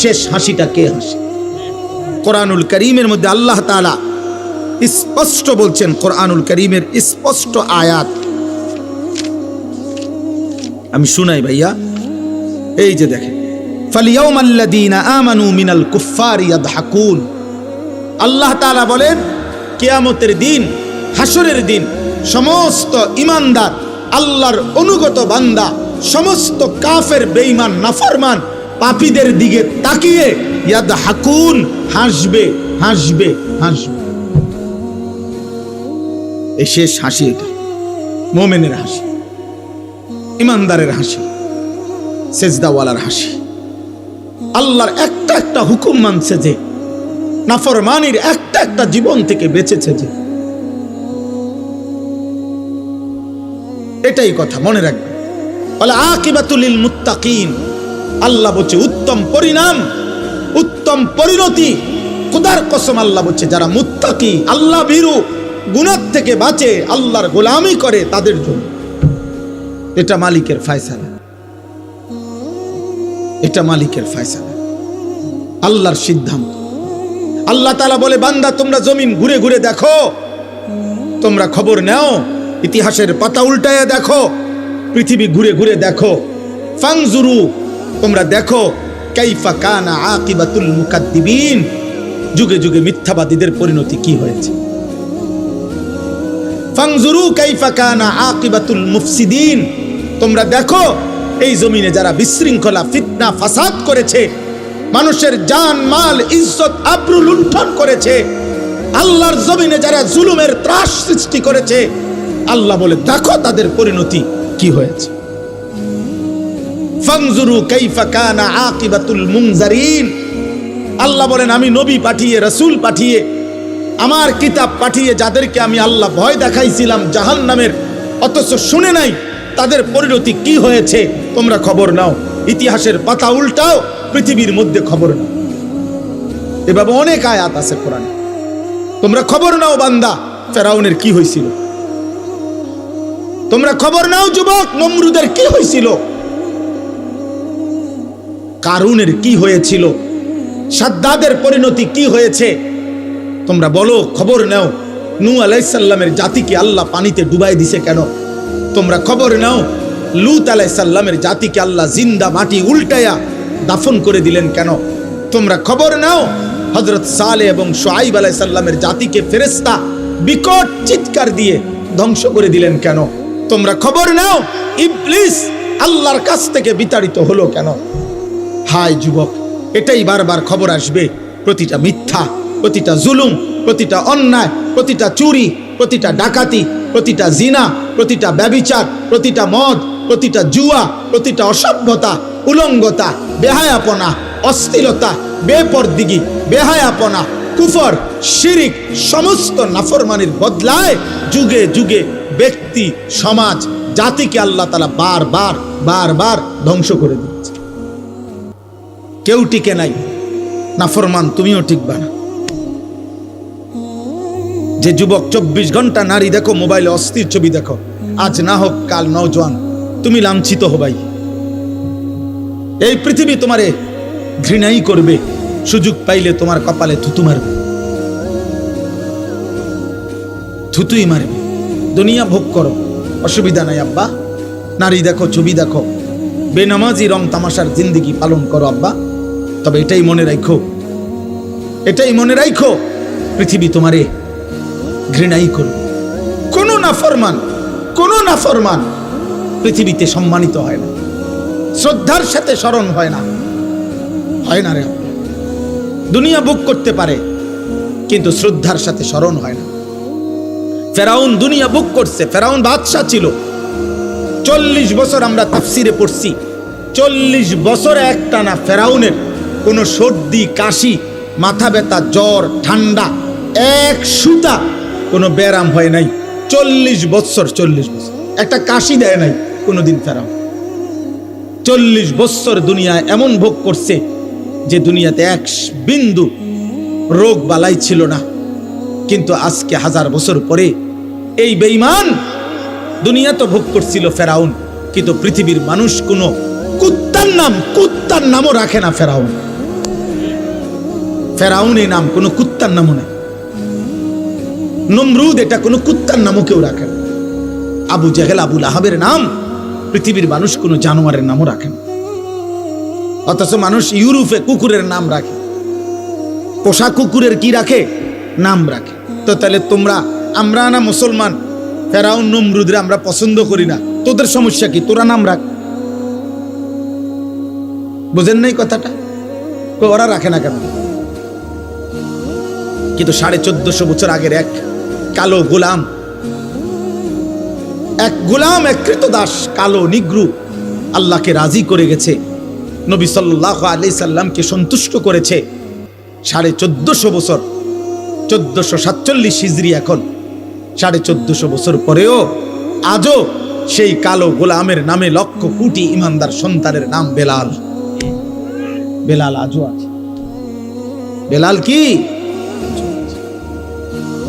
শেষ হাসিটা কে হাসে। কোরআনুল কারীমের মধ্যে আল্লাহ তাআলা স্পষ্ট বলছেন, কোরআনুল কারীমের স্পষ্ট আয়াত আমি শুনাই ভাইয়া। এই যে দেখেন, ফালিয়াউমাল্লাযীনা আমানু মিনাল কুফফারি ইয়াদহাকুন। আল্লাহ তাআলা বলেন, কিয়ামতের দিন, হাসরের দিন, সমস্ত ঈমানদার, আল্লাহর অনুগত বান্দা, সমস্ত কাফের, বেঈমান, নাফরমান, পাপীদের দিকে তাকিয়ে ইয়াদহাকুন, হাসবে, হাসবে, হাসবে। এই শেষ হাসি, এটা মুমিনের হাসি, ঈমানদারের হাসি, সেজদাওয়ালার হাসি। আল্লাহর একটা একটা হুকুম মানছে যে, নাফরমানির একটা একটা জীবন থেকে বেঁচেছে যে, এটাই কথা মনে রাখবে। ওয়াল আকিবাতু লিল মুত্তাকিন, আল্লাহ বলছে উত্তম পরিণাম, উত্তম পরিণতি, খোদার কসম আল্লাহ বলছে যারা মুত্তাকি, আল্লাহ ভীরু, গুনাহ থেকে বাঁচে, আল্লাহর গোলামি করে তাদের জন্য। এটা মালিকের ফয়সালা, এটা মালিকের ফয়সালা, আল্লাহর সিদ্ধান্ত। আল্লাহ তাআলা বলে বান্দা তোমরা জমিন ঘুরে ঘুরে দেখো, তোমরা খবর নাও, ইতিহাসের পাতা উল্টায়া দেখো, পৃথিবী ঘুরে ঘুরে দেখো। ফাংজুরু, তোমরা দেখো, কাইফা কানা আকিবাতুল মুকাদ্দিবিন, যুগে যুগে মিথ্যাবাদীদের পরিণতি কি হয়েছে। ফাংজুরু কাইফা কানা আকিবাতুল মুফসিদিন, তোমরা দেখো এই জমিনে যারা বিশৃঙ্খলা, ফিতনা, ফাসাদ করেছে, মানুষের জান মাল ইজ্জত আবরু লুণ্ঠন করেছে, আল্লাহর জমিনে যারা জুলুমের ত্রাস সৃষ্টি করেছে, আল্লাহ বলে দেখো তাদের পরিণতি কি হয়েছে। ফাংজুরু কাইফা কানা আকিবাতুল মুনজারিন, আল্লাহ বলেন আমি নবী পাঠিয়ে, রাসূল পাঠিয়ে, আমার কিতাব পাঠিয়ে যাদেরকে আমি আল্লাহ ভয় দেখাইছিলাম জাহান্নামের, অথচ শুনে নাই তাদের পরিণতি কি হয়েছে তোমরা খবর নাও। ইতিহাসের পাতা উল্টাও, পৃথিবীর মধ্যে খবর নাও। এভাবে অনেক আয়াত আছে কোরআনে, তোমরা খবর নাও বান্দা ফেরাউনের কি হয়েছিল, তোমরা খবর নাও যুবক নমরুদের কি হয়েছিল, কারুনের কি হয়েছিল, সাদ্দাদের পরিণতি কি হয়েছে, তোমরা বলো খবর নাও। নূহ আলাইহিস সালামের জাতিকে আল্লাহ পানিতে ডুবাই দিছে কেন, তোমরা খবর নাও। লূত আলাইহিস সালামের জাতিকে আল্লাহ জিন্দা মাটি উল্টায়া দাফন করে দিলেন কেন, তোমরা খবর নাও। হযরত সালেহ এবং শুআইব আলাইহিস সালামের জাতিকে ফেরেশতা বিকট চিৎকার দিয়ে ধ্বংস করে দিলেন কেন, তোমরা খবর নাও। ইবলিস আল্লাহর কাছ থেকে বিতাড়িত হলো কেন। হায় যুবক, এটাই বারবার খবর আসবে, প্রতিটা মিথ্যা, প্রতিটা জুলুম, প্রতিটা অন্যায়, প্রতিটা চুরি, প্রতিটা ডাকাতি, প্রতিটা জিনা, প্রতিটা ব্যভিচার, প্রতিটা মদ, প্রতিটা জুয়া, প্রতিটা অসভ্যতা, উলঙ্গতা, বেহায়াপনা, অশ্লীলতা, বেপরদিগি, বেহায়াপনা, কুফর, শিরিক, সমস্ত নাফরমানির বদলায় যুগে যুগে ব্যক্তি, সমাজ, জাতিকে আল্লাহ তাআলা বারবার বারবার ধ্বংস করে দিচ্ছে। কেউ টিকে নাই, নাফরমান তুমিও টিকবা না। যে যুবক 24 ঘন্টা নারী দেখো, মোবাইলে অস্থির ছবি দেখো, আজ না হোক কাল নওজোয়ান তুমি লাঞ্ছিত হবাই। এই পৃথিবী তোমারে ঘৃণাই করবে, সুযোগ পাইলে তোমার কপালে থুতু মারবে, থুতুই মারবে। দুনিয়া ভোগ করো, অসুবিধা নাই আব্বা, নারী দেখো, ছবি দেখো, বেনামাজি রং তামাশার জিন্দেগি পালন করো আব্বা, তবে এটাই মনে রাখো, এটাই মনে রাখো, পৃথিবী তোমারে ঘৃণাই করবে। কোন নাফরমান পৃথিবীতে সম্মানিত হয় না, শ্রদ্ধার সাথে স্মরণ হয় না, হয় না রে। দুনিয়া ভোগ করতে পারে কিন্তু শ্রদ্ধার সাথে স্মরণ হয় না। ফেরাউন দুনিয়া ভোগ করছে, ফেরাউন বাদশা ছিল। 40 বছর আমরা তাফসিরে পড়ছি, 40 বছরে একটানা ফেরাউনের কোনো সর্দি, কাশি, মাথা ব্যথা, জ্বর, ঠান্ডা, এক সুতা কোনো ব্যারাম হয় নাই। 40 বছর একটা কাশি দেয় নাই কোনোদিন ফেরাউন। 40 বছর দুনিয়ায় এমন ভোগ করছে যে দুনিয়াতে এক বিন্দু রোগ বালাই ছিল না। কিন্তু আজকে 1000 বছর পরে এই বেঈমান দুনিয়া তো ভোগ করছিল ফেরাউন, কিন্তু পৃথিবীর মানুষ কোনো কুত্তার নামও রাখে না। ফেরাউন এই নাম কোনো কুত্তার নামও নেই। নমরুদ এটা কোনো কুত্তার নামও কেউ রাখে না। আবু জেহেল, আবু লাহাবের নাম পৃথিবীর মানুষ কোনো জানোয়ারের নামও রাখে না। অথচ মানুষ ইউরোপে কুকুরের নাম রাখে, পোষা কুকুরের কি রাখে, নাম রাখে। তো তাহলে আমরা না মুসলমান, ফেরাউন নমরুদরে আমরা পছন্দ করি না, তোদের সমস্যা কি, তোরা নাম রাখ। বুঝেন নাই কথাটা? ওরা রাখে না কেন? কিন্তু 1450 বছর আগের এক কালো গোলাম, এক কৃতদাস, কালো নিগ্রু আল্লাহকে রাজি করে গেছে, নবী সাল্লাল্লাহু আলাইহি সাল্লামকে সন্তুষ্ট করেছে। 1450 বছর, 1447 হিজরি, এখন 1450 বছর পরেও আজও সেই কালো গোলামের নামে লক্ষ কোটি ইমানদার সন্তানের নাম বেলাল। বেলাল আজও আছে। বেলাল কি?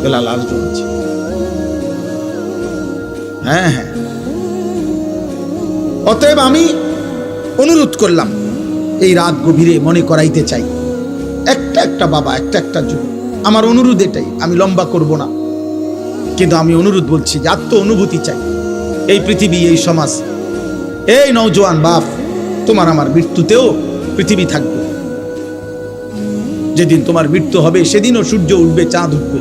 বেলাল আজও আছে। হ্যাঁ হ্যাঁ। অতএব আমি অনুরোধ করলাম, এই রাত গভীরে মনে করাইতে চাই, একটা একটা বাবা, একটা একটা যুবক, আমার অনুরোধ এটাই। আমি লম্বা করব না, কিন্তু আমি অনুরোধ বলছি যে আত্ম অনুভূতি চাই। এই পৃথিবী, এই সমাজ, এই নওজোয়ান বাপ, তোমার আমার মৃত্যুতেও পৃথিবী থাকবে। যেদিন তোমার মৃত্যু হবে সেদিনও সূর্য উঠবে, চাঁদ উঠবে।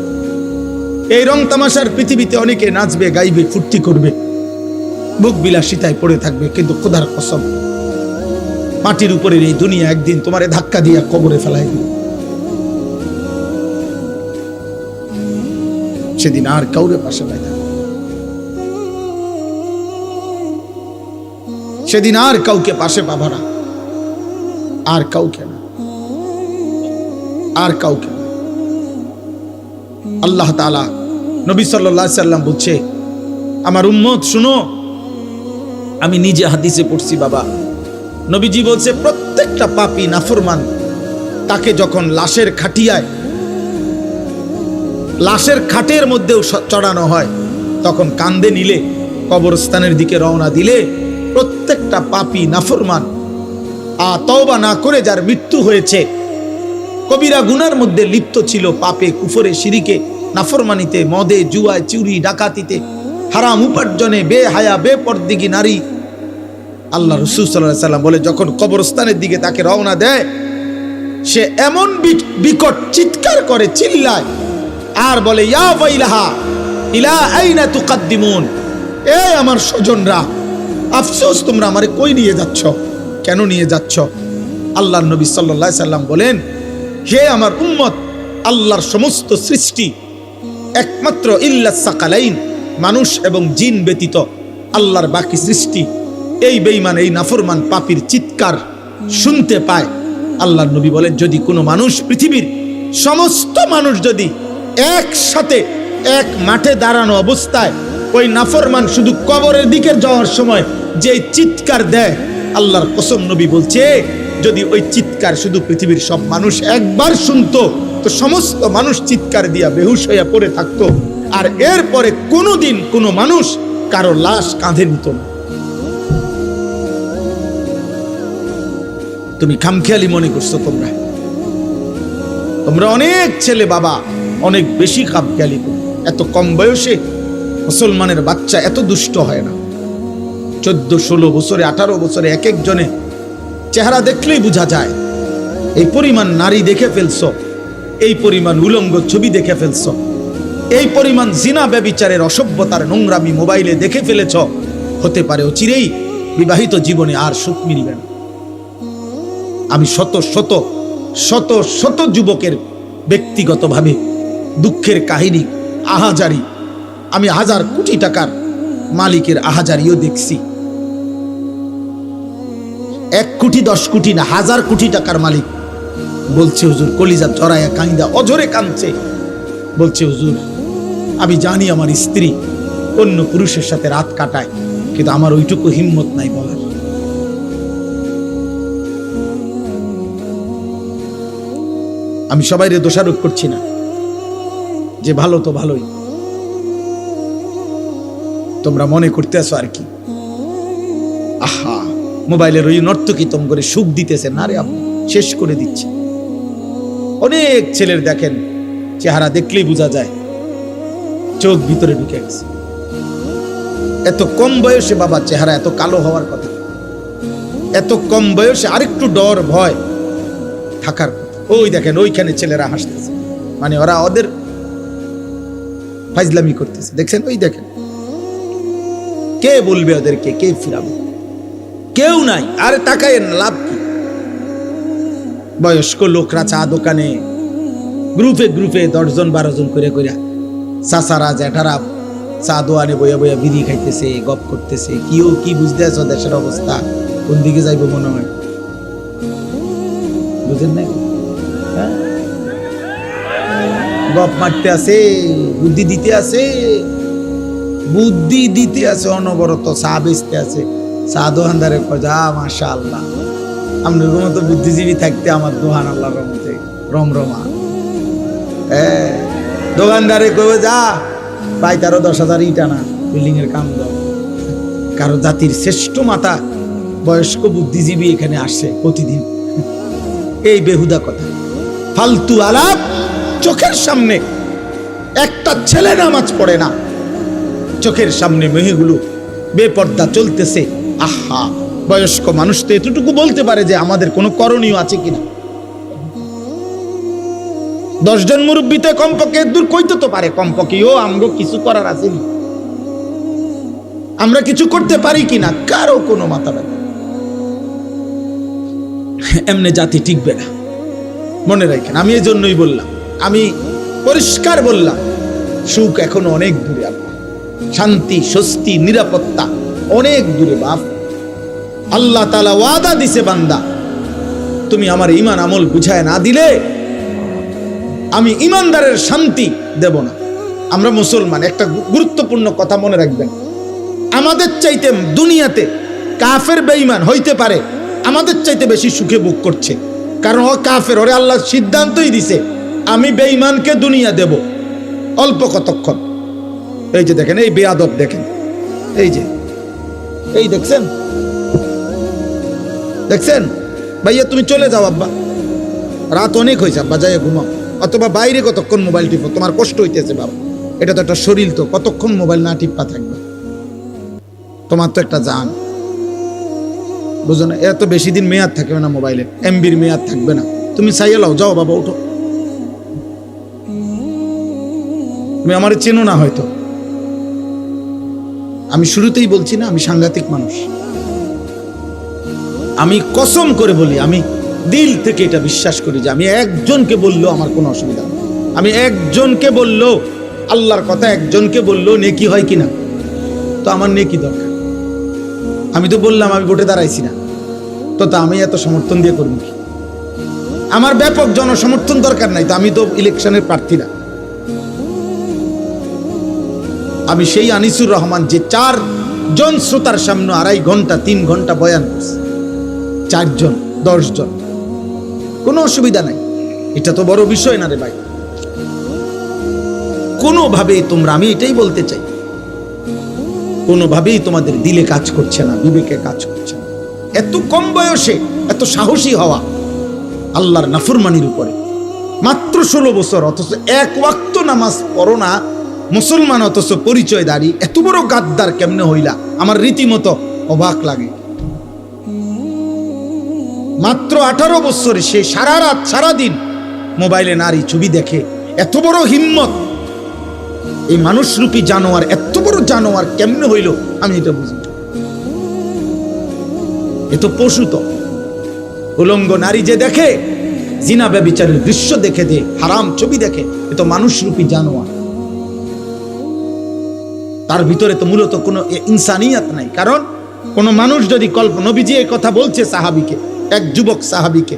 এই রং তামাশার পৃথিবীতে অনেকে নাচবে, গাইবে, ফুর্তি করবে, বুক বিলাসিতায় পড়ে থাকবে, কিন্তু খোদার কসম, মাটির উপরের এই দুনিয়া একদিন তোমারে ধাক্কা দিয়া কবরে ফেলাই দিবে। সেদিন আর কাউরে পাশে পাই না, সেদিন আর কাউকে পাশে পাবা না, আর কাউকে না, আর কাউকে না। আল্লাহ তাআলা, নবী সাল্লাল্লাহু আলাইহি সাল্লাম বলছে, আমার উম্মত শুনো, আমি নিজে হাদিসে পড়ছি বাবা, নবীজি বলছে প্রত্যেকটা পাপী নাফরমান তাকে যখন লাশের খাটের মধ্যেও চড়ানো হয়, তখন কান্দে নিলে, কবরস্থানের দিকে রওনা দিলে, প্রত্যেকটা পাপী নাফরমান তওবা না করে যার মৃত্যু হয়েছে, কবিরা গুনার মধ্যে লিপ্ত ছিল, পাপে, কুফরে, শিরিকে, নাফরমানিতে, মদে, জুয়ায়, চুরি, ডাকাতিতে, হারাম উপার্জনে, বেহায়া, বেপরদিগী নারী, আল্লাহ রাসূল সাল্লাল্লাহু আলাইহি সাল্লাম বলে যখন কবরস্থানের দিকে তাকে রওনা দেয়, সে এমন বিকট চিৎকার করে, চিল্লায়, আর বলে, ইয়া ওয়াইলাহা ইলা আইনা তুকাদ্দিমুন, এ আমার স্বজনরা, আফসোস, তোমরা আমারে কই নিয়ে যাচ্ছ, কেন নিয়ে যাচ্ছ? আল্লাহর নবী সাল্লাল্লাহু আলাইহি সাল্লাম বলেন, হে আমার উম্মত, আল্লাহর সমস্ত সৃষ্টি একমাত্র ইল্লাস সাকালাইন, মানুষ এবং জিন ব্যতীত আল্লাহর বাকি সৃষ্টি এই বেঈমান, এই নাফরমান পাপীর চিৎকার শুনতে পায়। আল্লাহর নবী বলেন, যদি কোনো মানুষ, পৃথিবীর সমস্ত মানুষ যদি একসাথে এক মাঠে দাঁড়ানো অবস্থায় ওই নাফরমান শুধু কবরের দিকে যাওয়ার সময় যে চিৎকার দেয়, আল্লাহর কসম, নবী বলছে, যদি ওই চিৎকার শুধু পৃথিবীর সব মানুষ একবার শুনতো, তো সমস্ত মানুষ চিৎকার দিয়া বেহুশ হইয়া পড়ে থাকতো, আর এরপরে কোনোদিন কোনো মানুষ কারো লাশ কাঁধে নিত না। তুমি খামখেয়ালি মনে করছো, তোমরা অনেক ছেলে বাবা অনেক বেশি খামখেয়ালি করো। এত কম বয়সে মুসলমানের বাচ্চা এত দুষ্ট হয় না। 14-16 বছরে, 18 বছরে এক একজনে চেহারা দেখলেই বোঝা যায়। এই পরিমাণ নারী দেখে ফেলছো, এই পরিমাণ উলঙ্গ ছবি দেখে ফেলছো, এই পরিমাণ জিনা ব্যভিচারের অসভ্যতার নোংরামি মোবাইলে দেখে ফেলেছ, হতে পারে অচিরেই বিবাহিত জীবনে আর সুখ মিলবে না। আমি শত শত শত শত যুবকের ব্যক্তিগতভাবে দুঃখের কাহিনী, আহাজারি, আমি 1000 কোটি টাকার মালিকের আহাজারিও দেখছি। 1 কোটি 10 কোটি না, 1000 কোটি টাকার মালিক বলছে, হুজুর, কলিজা জড়ায়া কাঁদা অঝরে কাঁদছে, বলছে, হুজুর, আমি জানি আমার স্ত্রী অন্য পুরুষের সাথে রাত কাটায়, কিন্তু আমার ওইটুকু হিম্মত নাই বলার। আমি সবাইরে দোষারোপ করছি না, যে ভালো তো ভালোই, তোমরা মনে করতে আসো আর কি, আহা, মোবাইলের ওই নর্তকী তম করে সুখ দিতেছে না রে, আপনি শেষ করে দিচ্ছে। অনেক ছেলের দেখেন চেহারা দেখলেই বোঝা যায় চোখ ভিতরে ঢুকে গেছে। এত কম বয়সে বাবা চেহারা এত কালো হওয়ার কথা, এত কম বয়সে আরেকটু ডর ভয় থাকার কথা। ওই দেখেন ওইখানে ছেলেরা হাসতেছে, মানে ওরা ওদের ফাজলামি করতেছে, দেখছেন? ওই দেখেন, কে বলবে ওদেরকে, কে ফিরাবে? কেউ নাই। আরে তাকায় না, লাভ কি? বয়স্ক লোকরা চা দোকানে গ্রুপে গ্রুপে 10 জন 12 জন করে করে, চাচারা জ্যাঠারা চা দোয়ানে বইয়া বইয়া বিড়ি খাইতেছে, গপ করতেছে। কিও কি বুঝতে আছো দেশের অবস্থা কোন দিকে যাইব মনে হয়? বুঝেন নাই? গপ মারতে আছে, বুদ্ধি দিতে আছে, বুদ্ধি দিতে আছে অনবরত। চা বেচতে আছে, চা দোকানদারে কয়, যা মাশাআল্লাহ, আপনার মতো বুদ্ধিজীবী থাকতে আমার দোহান আল্লাহর রহমতে রমরমা। দোকানদারে কবে যা পাই তারও 10,000 ইট আনা বিল্ডিং এর কাম দাও। কারো জাতির শ্রেষ্ঠ মাতা বয়স্ক বুদ্ধিজীবী এখানে আসে প্রতিদিন। এই বেহুদা কথা, ফালতু আলাপ। চোখের সামনে একটা ছেলে নামাজ পড়ে না, চোখের সামনে মেয়েগুলো বেপর্দা চলতেছে। আহা, বয়স্ক মানুষ তো এতটুকু বলতে পারে যে আমাদের কোনো করণীয় আছে কিনা। 10 জন মুরব্বীতে কমপক্ষে দূর কইতে তো পারে, কমপক্ষে ও আমগো কিছু করার আছে নি, আমরা কিছু করতে পারি কিনা, কারো কোনো মাথা ব্যথা। এমনি জাতি টিকবে না, মনে রাখেন। আমি এই জন্যই বললাম, আমি পরিষ্কার বললাম, সুখ এখনো অনেক দূরে, আল্লাহ শান্তি স্বস্তি নিরাপত্তা অনেক দূরে। বাপ আল্লাহ তাআলা ওয়াদা দিছে, বান্দা তুমি আমার ঈমান আমল বুঝায় না দিলে আমি ঈমানদারের শান্তি দেব না। আমরা মুসলমান, একটা গুরুত্বপূর্ণ কথা মনে রাখবেন, আমাদের চাইতে দুনিয়াতে কাফের বেঈমান হইতে পারে আমাদের চাইতে বেশি সুখে ভোগ করছে, কারণ ও কাফের, ওরে আল্লাহ সিদ্ধান্তই দিছে আমি বেঈমানকে দুনিয়া দেব অল্প কতক্ষণ। এই যে দেখেন, এই বেয়াদব দেখেন, এই যে এই দেখছেন, দেখছেন ভাইয়া, তুমি চলে যাও আব্বা, রাত অনেক হয়েছে আব্বা, যাই ঘুমাও। অথবা বাইরে কতক্ষণ মোবাইল টিপো, তোমার কষ্ট হইতেছে বাবা, এটা তো একটা শরীর, তো কতক্ষণ মোবাইল না টিপা থাকবে, তোমার তো একটা জান, বুঝো না? এত বেশি দিন মেয়াদ থাকবে না মোবাইলে, এমবির মেয়াদ থাকবে না। তুমি চাইয়ে লাও, যাও বাবা, উঠো। তুমি আমার চেনো না হয়তো, আমি শুরুতেই বলছি না আমি সাংঘাতিক মানুষ। আমি কসম করে বলি, আমি দিল থেকে এটা বিশ্বাস করি যে আমি একজনকে বললেও আমার কোনো অসুবিধা নেই। আমি একজনকে বললেও, আল্লাহর কথা একজনকে বললেও নেকি হয় কিনা, তো আমার নেকি দরকার। আমি তো বললাম আমি ভোটে দাঁড়াইছি না, তো আমি এত সমর্থন দিয়ে করবো কি? আমার ব্যাপক জনসমর্থন দরকার নাই, তো আমি তো ইলেকশনের প্রার্থী না। আমি সেই আনিসুর রহমান যে 4 জন শ্রোতার সামনে 2.5 ঘন্টা 3 ঘন্টা বয়ান করছে, 4 জন 10 জন, কোনো অসুবিধা নাই। এটা তো বড় বিষয় না রে ভাই। কোনোভাবেই তোমরা, আমি এটাই বলতে চাই, কোনোভাবেই তোমাদের দিলে কাজ করছে না, বিবেকে কাজ করছে না। এত কম বয়সে এত সাহসী হওয়া আল্লাহর নাফরমানির উপরে, মাত্র 16 বছর, অথচ 1 ওয়াক্ত নামাজ পড়ো না মুসলমান, অথচ পরিচয় দাঁড়ি, এত বড় গাদ্দার কেমনে হইলা? আমার রীতিমতো অবাক লাগে। মাত্র 18 বছরে সে সারা রাত সারাদিন মোবাইলে নারী ছবি দেখে, এত বড় হিম্মত! এই মানুষরূপী জানোয়ার, এত বড় জানোয়ার কেমনে হইল আমি এটা বুঝি। এ তো পশু, তো উলঙ্গ নারী যে দেখে, জিনা ব্যভিচারের দৃশ্য দেখে, দে হারাম ছবি দেখে, এ তো মানুষরূপী জানোয়ার। তার ভিতরে তো মূলত কোনো ইনসানিয়াত নাই। কারণ কোন মানুষ যদি নবীজি এই কথা বলছে সাহাবীকে, এক যুবক সাহাবীকে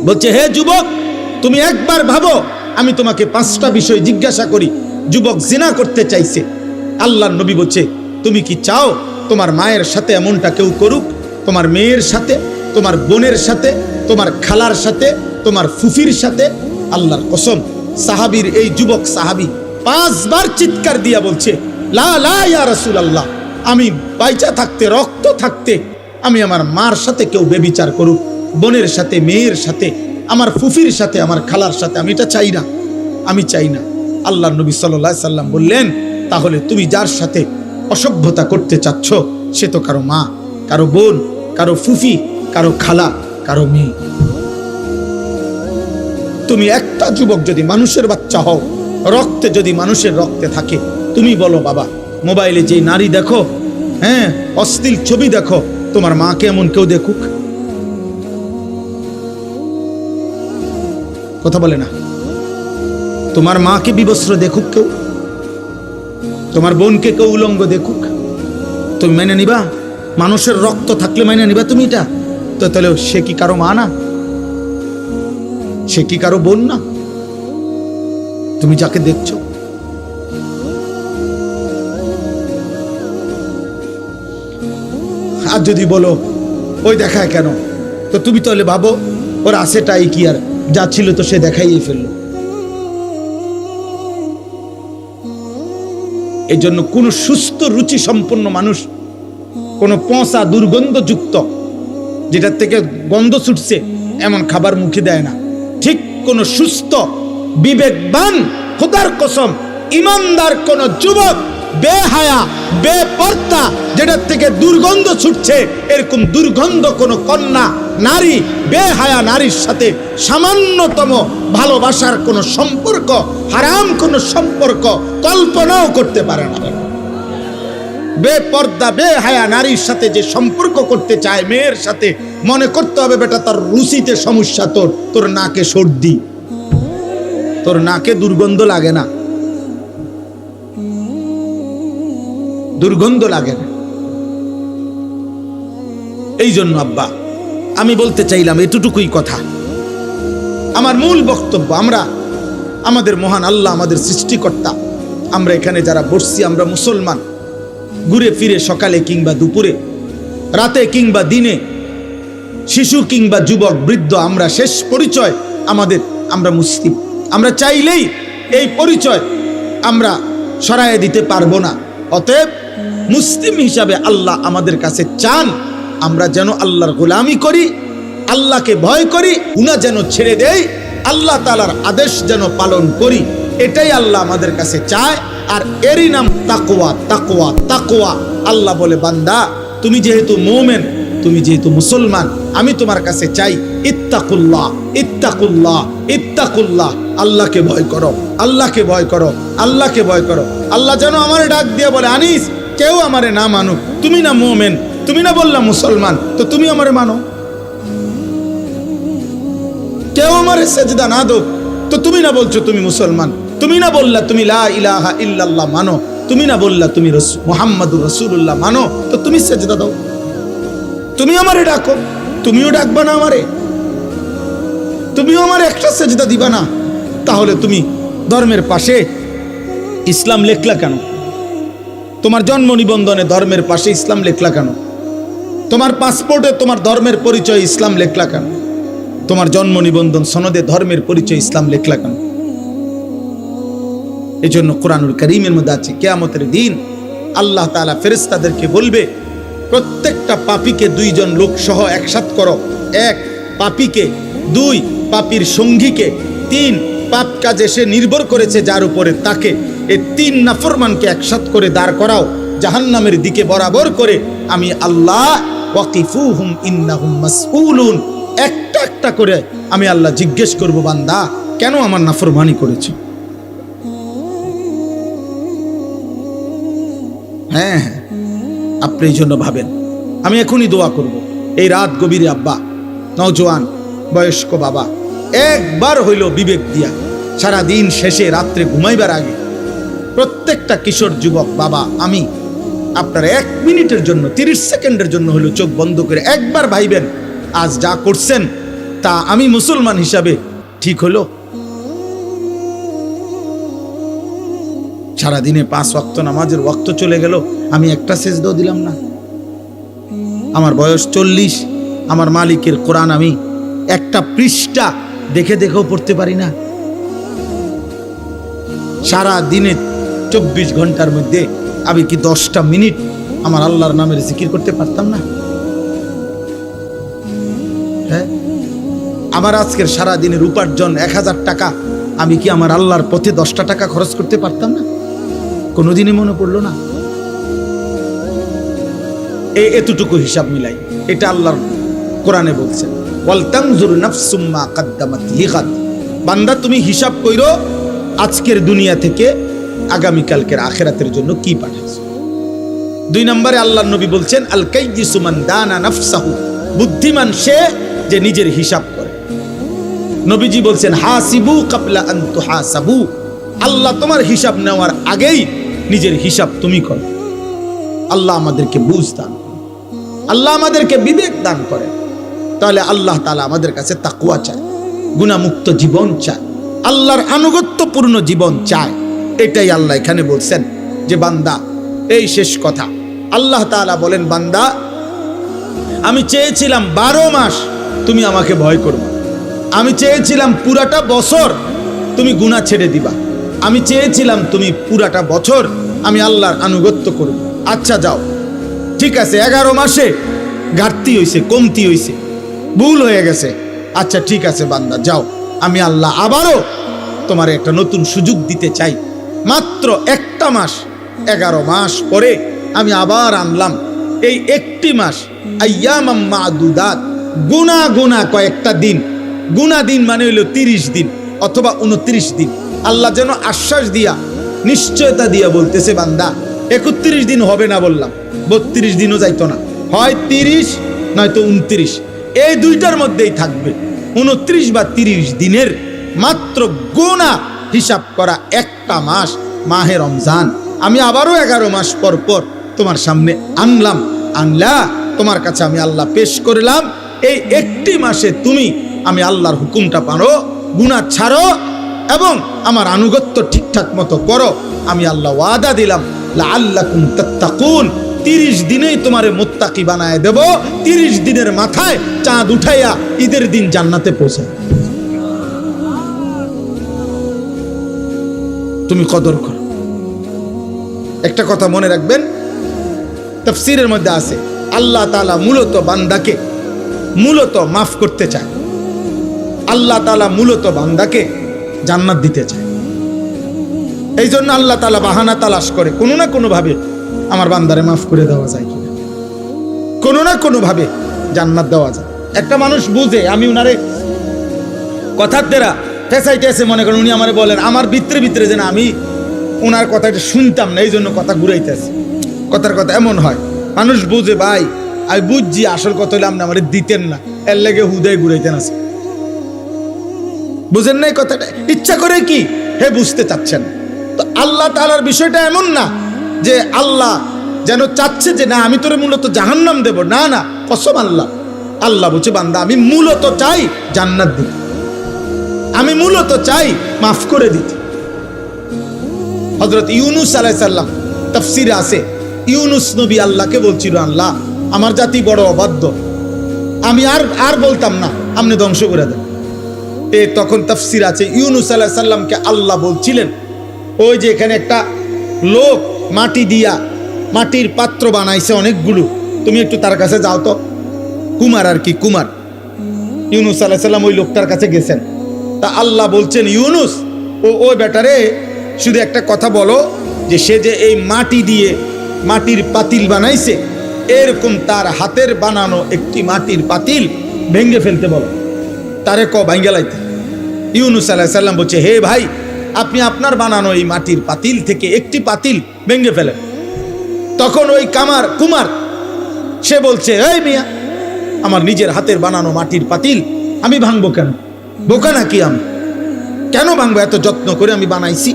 বলছে, হে যুবক, তুমি একবার ভাবো, আমি তোমাকে 5টা বিষয় জিজ্ঞাসা করি। যুবক জিনা করতে চাইছে, আল্লাহর নবী বলছে, তুমি কি চাও তোমার মায়ের সাথে এমনটা কেউ করুক? তোমার মেয়ের সাথে, তোমার বোনের সাথে, তোমার খালার সাথে, তোমার ফুফির সাথে? আল্লাহর কসম, সাহাবীর এই যুবক সাহাবী 5 বার চিৎকার দিয়া বলছে, লা লা ইয়া রাসূলুল্লাহ, আমি বাইচা থাকতে, রক্ত থাকতে আমি আমার মার সাথে কেউ ব্যভিচার করুক, বোনের সাথে, মেয়ের সাথে, আমার ফুফির সাথে, আমার খালার সাথে, আমি এটা চাই না, আমি চাই না। আল্লাহর নবী সাল্লাল্লাহু আলাইহি সাল্লাম বললেন, তাহলে তুমি যার সাথে অসভ্যতা করতে চাচ্ছ সে তো কারো মা, কারো বোন, কারো ফুফি, কারো খালা, কারো মেয়ে। তুমি একটা যুবক যদি মানুষের বাচ্চা হও, রক্তে যদি মানুষের রক্তে থাকে, তুমি বলো বাবা, মোবাইলে যে নারী দেখো, হ্যাঁ, অশ্লীল ছবি দেখো, তোমার মাকে এমন কেউ দেখুক? কথা বলে না। তোমার মাকে বিবস্ত্র দেখুক কেউ? তোমার বোনকে কেউ উলঙ্গ দেখুক? তুমি মেনে নিবা? মানুষের রক্ত থাকলে মেনে নিবা তুমি এটা? তো তাহলে সে কি কারো মা না? সে কি কারো বোন না? তুমি যাকে দেখছো, আর যদি বলো ওই দেখায় কেন, তো তুমি তাহলে ভাবো ওর আছেটাই কি, আর যা ছিল তো সে দেখাইয়ে ফেললো। এই জন্য কোন সুস্থ রুচি সম্পন্ন মানুষ কোন পচা দুর্গন্ধযুক্ত যেটার থেকে গন্ধ ছুটছে এমন খাবার মুখে দেয় না। ঠিক কোন সুস্থ বিবেকবান খোদার কসম ইমানদার কোন যুবক বেহায়া বেপর্দা যেটার থেকে দুর্গন্ধ ছুটছে এরকম দুর্গন্ধ কোন কন্যা নারী বেহায়া নারীর সাথে সামান্যতম ভালোবাসার কোন সম্পর্ক, হারাম কোন সম্পর্ক কল্পনাও করতে পারে না। বেপর্দা বেহায়া নারীর সাথে যে সম্পর্ক করতে চায় মেয়ের সাথে, মনে করতে হবে বেটা তার রুচিতে সমস্যা, তোর নাকে সর্দি, তোর নাকে দুর্গন্ধ লাগে না, দুর্গন্ধ লাগে না। এই জন্য আব্বা আমি বলতে চাইলাম এতটুকুই কথা। আমার মূল বক্তব্য, আমরা আমাদের মহান আল্লাহ আমাদের সৃষ্টিকর্তা, আমরা এখানে যারা বসছি আমরা মুসলমান, ঘুরে ফিরে সকালে কিংবা দুপুরে, রাতে কিংবা দিনে, শিশু কিংবা যুবক বৃদ্ধ, আমরা শেষ পরিচয় আমাদের, আমরা মুসলিম। আমরা চাইলেই এই পরিচয় আমরা সরাইয়ে দিতে পারবো না। অতএব মুসলিম হিসাবে আল্লাহ আমাদের কাছে চান আমরা যেন আল্লাহর গোলামি করি, আল্লাহকে ভয় করি, গুনাহ যেন ছেড়ে দেই, আল্লাহ তাআলার আদেশ যেন পালন করি। এটাই আল্লাহ আমাদের কাছে চায়। আর এরই নাম তাকওয়া। তাকওয়া তাকওয়া। আল্লাহ বলে বান্দা তুমি যেহেতু মুমিন, তুমি যেহেতু মুসলমান, আমি তোমার কাছে চাই ইত্তাকুল্লাহ ইত্তাকুল্লাহ ইত্তাকুল্লাহ। আল্লাহকে ভয় করো, আল্লাহকে ভয় করো, আল্লাহকে ভয় করো। আল্লাহ যেন আমার ডাক দিয়ে বলে আনিস কেউ আমারে না মানুক, তুমি না মুমিন, তুমি না বললা মুসলমান, তো তুমি আমারে মানো। কেউ আমারে সেজদা না দো, তো তুমি না বলছো তুমি মুসলমান, তুমি না বললা তুমি লা ইলাহা ইল্লাল্লাহ মানো, তুমি না বললা তুমি মুহাম্মাদুর রাসূলুল্লাহ মানো, তো তুমি সেজদা দাও। তুমি আমারে ডাকো, তুমিও ডাকবা না আমারে, তুমিও আমার একটা সেজদা দিবা না, তাহলে তুমি ধর্মের পাশে ইসলাম লেখলা কেন? তোমার জন্ম নিবন্ধনে ধর্মের পাশে ইসলাম লেখলা কেন? তোমার পাসপোর্টে তোমার ধর্মের পরিচয় ইসলাম লেখলা কেন? তোমার জন্ম নিবন্ধন সনদে ধর্মের পরিচয় ইসলাম লেখলা কেন? এই জন্য কোরআনুল কারীমের মধ্যে আছে কিয়ামতের দিন আল্লাহ তাআলা ফেরেশতাদেরকে বলবে প্রত্যেকটা পাপীকে দুইজন লোক সহ একসাথ করো। এক, পাপীকে; দুই, পাপীর সঙ্গীকে; তিন, পাপ কাজে সে নির্ভর করেছে যার উপরে তাকে। এই তিন নাফরমানকে একসাথ করে দাঁড় করাও জাহান্নামের দিকে বরাবর করে। আমি আল্লাহ ওয়াকিফুহুম ইন্নাহুম মাসউলুন, একটা একটা করে আমি আল্লাহ জিজ্ঞেস করব বান্দা কেন আমার নাফরমানি করেছে। হ্যাঁ, আপনি এই জন্য ভাবেন। আমি এখনই দোয়া করব এই রাত গভীরে আব্বা, নওজোয়ান বয়স্ক বাবা, একবার হইল বিবেক দিয়া সারা দিন শেষে রাত্রে ঘুমাইবার আগে প্রত্যেকটা কিশোর যুবক বাবা, আমি আপনার 1 মিনিটের জন্য 30 সেকেন্ডের জন্য হলো চোখ বন্ধ করে একবার ভাইবেন আজ যা করছেন তা আমি মুসলমান হিসাবে ঠিক হলো? সারাদিনে 5 ওয়াক্ত নামাজের ওয়াক্ত চলে গেল, আমি একটা সেজদাও দিলাম না। আমার বয়স 40, আমার মালিকের কোরআন আমি একটা পৃষ্ঠা দেখে দেখেও পড়তে পারি না। সারা দিনে 24 ঘন্টার মধ্যে আমি কি 10টা মিনিট আমার আল্লাহর নামের জিকির করতে পারতাম না? হ্যাঁ, আমার আজকের সারা দিনের উপার্জন 1000 টাকা, আমি কি আমার আল্লাহর পথে 10টা টাকা খরচ করতে পারতাম না? কোনোদিনই মনে পড়লো না। এতটুকু হিসাব মিলাই, এটা আল্লাহর কোরআনে বলছেন ওয়াল তানজুর নাফসুম মা কদ্দামাত লিগাদ। বান্দা তুমি হিসাব কইরো আজকের দুনিয়া থেকে আগামীকালকের আখিরাতের জন্য কি পাঠাইছো। 2 নম্বরে আল্লাহর নবী বলছেন আল কাইয়িসু মান দানা নাফসাহু, বুদ্ধিমান সে যে নিজের হিসাব করে। নবীজি বলছেন হাসিবু ক্বাবলা আন তুহাসাবু, আল্লাহ তোমার হিসাব নেওয়ার আগেই নিজের হিসাব তুমি করো। আল্লাহ আমাদেরকে বুঝ দান করেন, আল্লাহ আমাদেরকে বিবেক দান করেন। তাহলে আল্লাহ তাআলা আমাদের কাছে তাকওয়া চায়, গুনাহমুক্ত জীবন চায়, আল্লাহর আনুগত্যপূর্ণ জীবন চায়। এটাই আল্লাহ এখানে বলছেন যে বান্দা, এই শেষ কথা, আল্লাহ তাআলা বলেন বান্দা আমি চেয়েছিলাম 12 মাস তুমি আমাকে ভয় করবে। আমি চেয়েছিলাম পুরাটা বছর তুমি গুনাহ ছেড়ে দিবা, আমি চেয়েছিলাম তুমি পুরাটা বছর আমি আল্লাহর আনুগত্য করব। আচ্ছা যাও, ঠিক আছে, 11 মাসে ঘাটতি হয়েছে, কমতি হয়েছে, ভুল হয়ে গেছে। আচ্ছা ঠিক আছে বান্দা, যাও, আমি আল্লাহ আবারও তোমার একটা নতুন সুযোগ দিতে চাই। মাত্র একটা মাস, 11 মাস পরে আমি আবার আনলাম এই একটি মাস, আইয়ামাম মাদুদাত, গুনা গুনা কয়েকটা দিন, গুনা দিন মানে হইল 30 দিন অথবা 29 দিন। আল্লাহ যেন আশ্বাস দিয়া, নিশ্চয়তা দিয়া বলতেছে, বান্দা 31 দিন হবে না বললাম, 32 দিনও যাইতো না, হয় 30 নয়তো 29, এই দুইটার মধ্যেই থাকবে। 29 বা 30 দিনের মাত্র গুনাহ হিসাব করা একটা মাস, মাহে রমজান, আমি আবারও 11 মাস পর পর তোমার সামনে আনলাম। আনলা তোমার কাছে আমি আল্লাহ পেশ করলাম, এই একটি মাসে তুমি আমি আল্লাহর হুকুমটা পারো, গুনাহ ছাড়ো এবং আমার আনুগত্য ঠিকঠাক মতো করো। আমি আল্লাহ ওয়াদা দিলাম, লাআল্লাকুম তাত্তাকুন, 30 দিনেই তোমারে মুত্তাকি বানায় দেব। 30 দিনের মাথায় চাঁদ উঠাইয়া ঈদের দিন জান্নাতে পৌঁছায়। তুমি কদর করো। একটা কথা মনে রাখবেন, তাফসীরের মধ্যে আছে আল্লাহ তাআলা মূলত বান্দাকে মূলত মাফ করতে চায়, আল্লাহ তাআলা মূলত বান্দাকে জান্নাত দিতে চায়। এই জন্য আল্লাহ তাআলা বাহানা তালাশ করে, কোনো না কোনো ভাবে আমার বান্দারে মাফ করে দেওয়া যায় কিনা, কোনো না কোনো ভাবে জান্নাত দেওয়া যায়। একটা মানুষ বুঝে আমি উনারে কথার দ্বারা ফেসাইতেছে, মনে করেন উনি আমারে বলেন, আমার ভিতরে ভিতরে যেন আমি ওনার কথাটা শুনতাম না, এই জন্য কথা ঘুরাইতেছে। কথার কথা এমন হয়, মানুষ বুঝে ভাই আমি বুঝছি, আসল কথা হলে আপনি আমার দিতেন না, এর লেগে হুদায় ঘুরাইতেন আছে। বুঝেন নাই কথাটা, ইচ্ছা করে কি হে বুঝতে চাচ্ছেন। তো আল্লাহ তাআলার বিষয়টা এমন না যে আল্লাহ যেন চাচ্ছে যে না আমি তোরে মূলত জাহান্নাম দেব, না না, কসম আল্লাহ, আল্লাহ বলছে বান্দা আমি মূলত চাই জান্নাত দিতে, আমি মূলত চাই মাফ করে দিতে। হযরত ইউনূস আলাইহিস সালাম তাফসীরে আছে, ইউনূস নবী আল্লাহকে বলছিল, আল্লাহ আমার জাতি বড় অবাধ্য, আমি আর বলতাম না, আপনি ধ্বংস করে দেন। তখন তাফসীর আছে ইউনূস আলাইহিস সালামকে আল্লাহ বলছিলেন, ওই যে এখানে একটা লোক মাটি দিয়া মাটির পাত্র বানাইছে অনেকগুলো, তুমি একটু তার কাছে যাও তো, কুমার আর কি, কুমার। ইউনূস আলাইহিস সালাম ওই লোকটার কাছে গেছেন। তা আল্লাহ বলছেন, ইউনূস ওই বেটারে শুধু একটা কথা বলো যে সে যে এই মাটি দিয়ে মাটির পাতিল বানাইছে, এরকম তার হাতের বানানো একটি মাটির পাতিল ভেঙে ফেলতে বলো, তারে ভাঙ্গে লাইতে। ইউনূস আলাইহিস সালাম বলছে, হে ভাই, আপনি আপনার বানানো এই মাটির পাতিল থেকে একটি পাতিল ভেঙে ফেলেন। তখন ওই কুমার সে বলছে, এই মিয়া, আমার নিজের হাতের বানানো মাটির পাতিল আমি ভাঙবো কেন? বোকা নাকি আমি? কেন ভাঙবো? এত যত্ন করে আমি বানাইছি।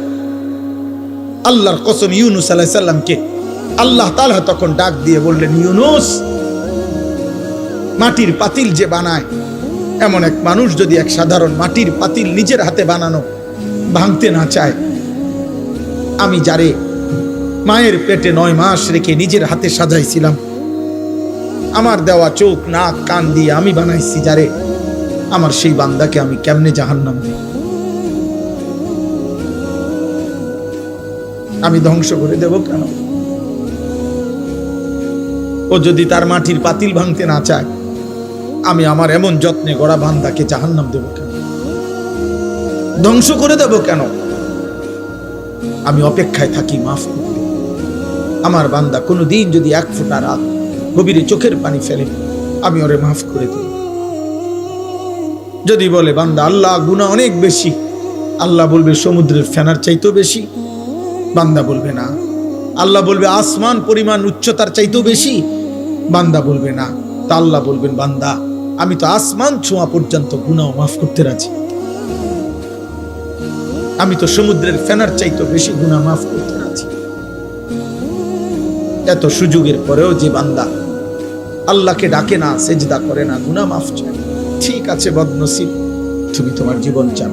আল্লাহর কসম, ইউনূস আলাইহিস সালামকে আল্লাহ তাআলা তখন ডাক দিয়ে বললেন, ইউনূস, মাটির পাতিল যে বানায়, এমন এক মানুষ যদি এক সাধারণ মাটির পাতিল নিজের হাতে বানানো ভাঙতে না চায়, আমি যারে মায়ের পেটে 9 মাস রেখে নিজের হাতে সাজাইছিলাম, আমার দেওয়া চোখ নাক কান দিয়ে আমি বানাইছি যারে, আমার সেই বান্দাকে আমি কেমনে জাহান্নাম দেব? আমি ধ্বংস করে দেব কেন? ও যদি তার মাটির পাতিল ভাঙতে না চায়, আমি আমার এমন যত্নে গড়া বান্দাকে জাহান্নাম দেব কেন? ধ্বংস করে দেব কেন? আমি অপেক্ষায় থাকি মাফ করতে। আমার বান্দা কোনোদিন যদি 1 ফোঁটা রাত গভীরে চোখের পানি ফেলে, আমি ওরে মাফ করে দেব। যদি বলে বান্দা আল্লাহ গুনাহ অনেক বেশি, আল্লাহ বলবে সমুদ্রের ফেনার চাইতেও বেশি। বান্দা বলবে না। আল্লাহ বলবে আসমান পরিমাণ উচ্চতার চাইতেও বেশি। বান্দা বলবে না। তা আল্লাহ বলবেন, বান্দা আমি তো আসমান ছোঁয়া পর্যন্ত গুনাহ মাফ করতে রাজি, আমি তো সমুদ্রের ফেনার চাইতেও বেশি গুনাহ মাফ করতে রাজি। এত সুযোগের পরেও যে বান্দা আল্লাহকে ডাকে না, সেজদা করে না, গুনাহ মাফ চায়, ঠিক আছে বদনসিব, তুমি তোমার জীবন চাও।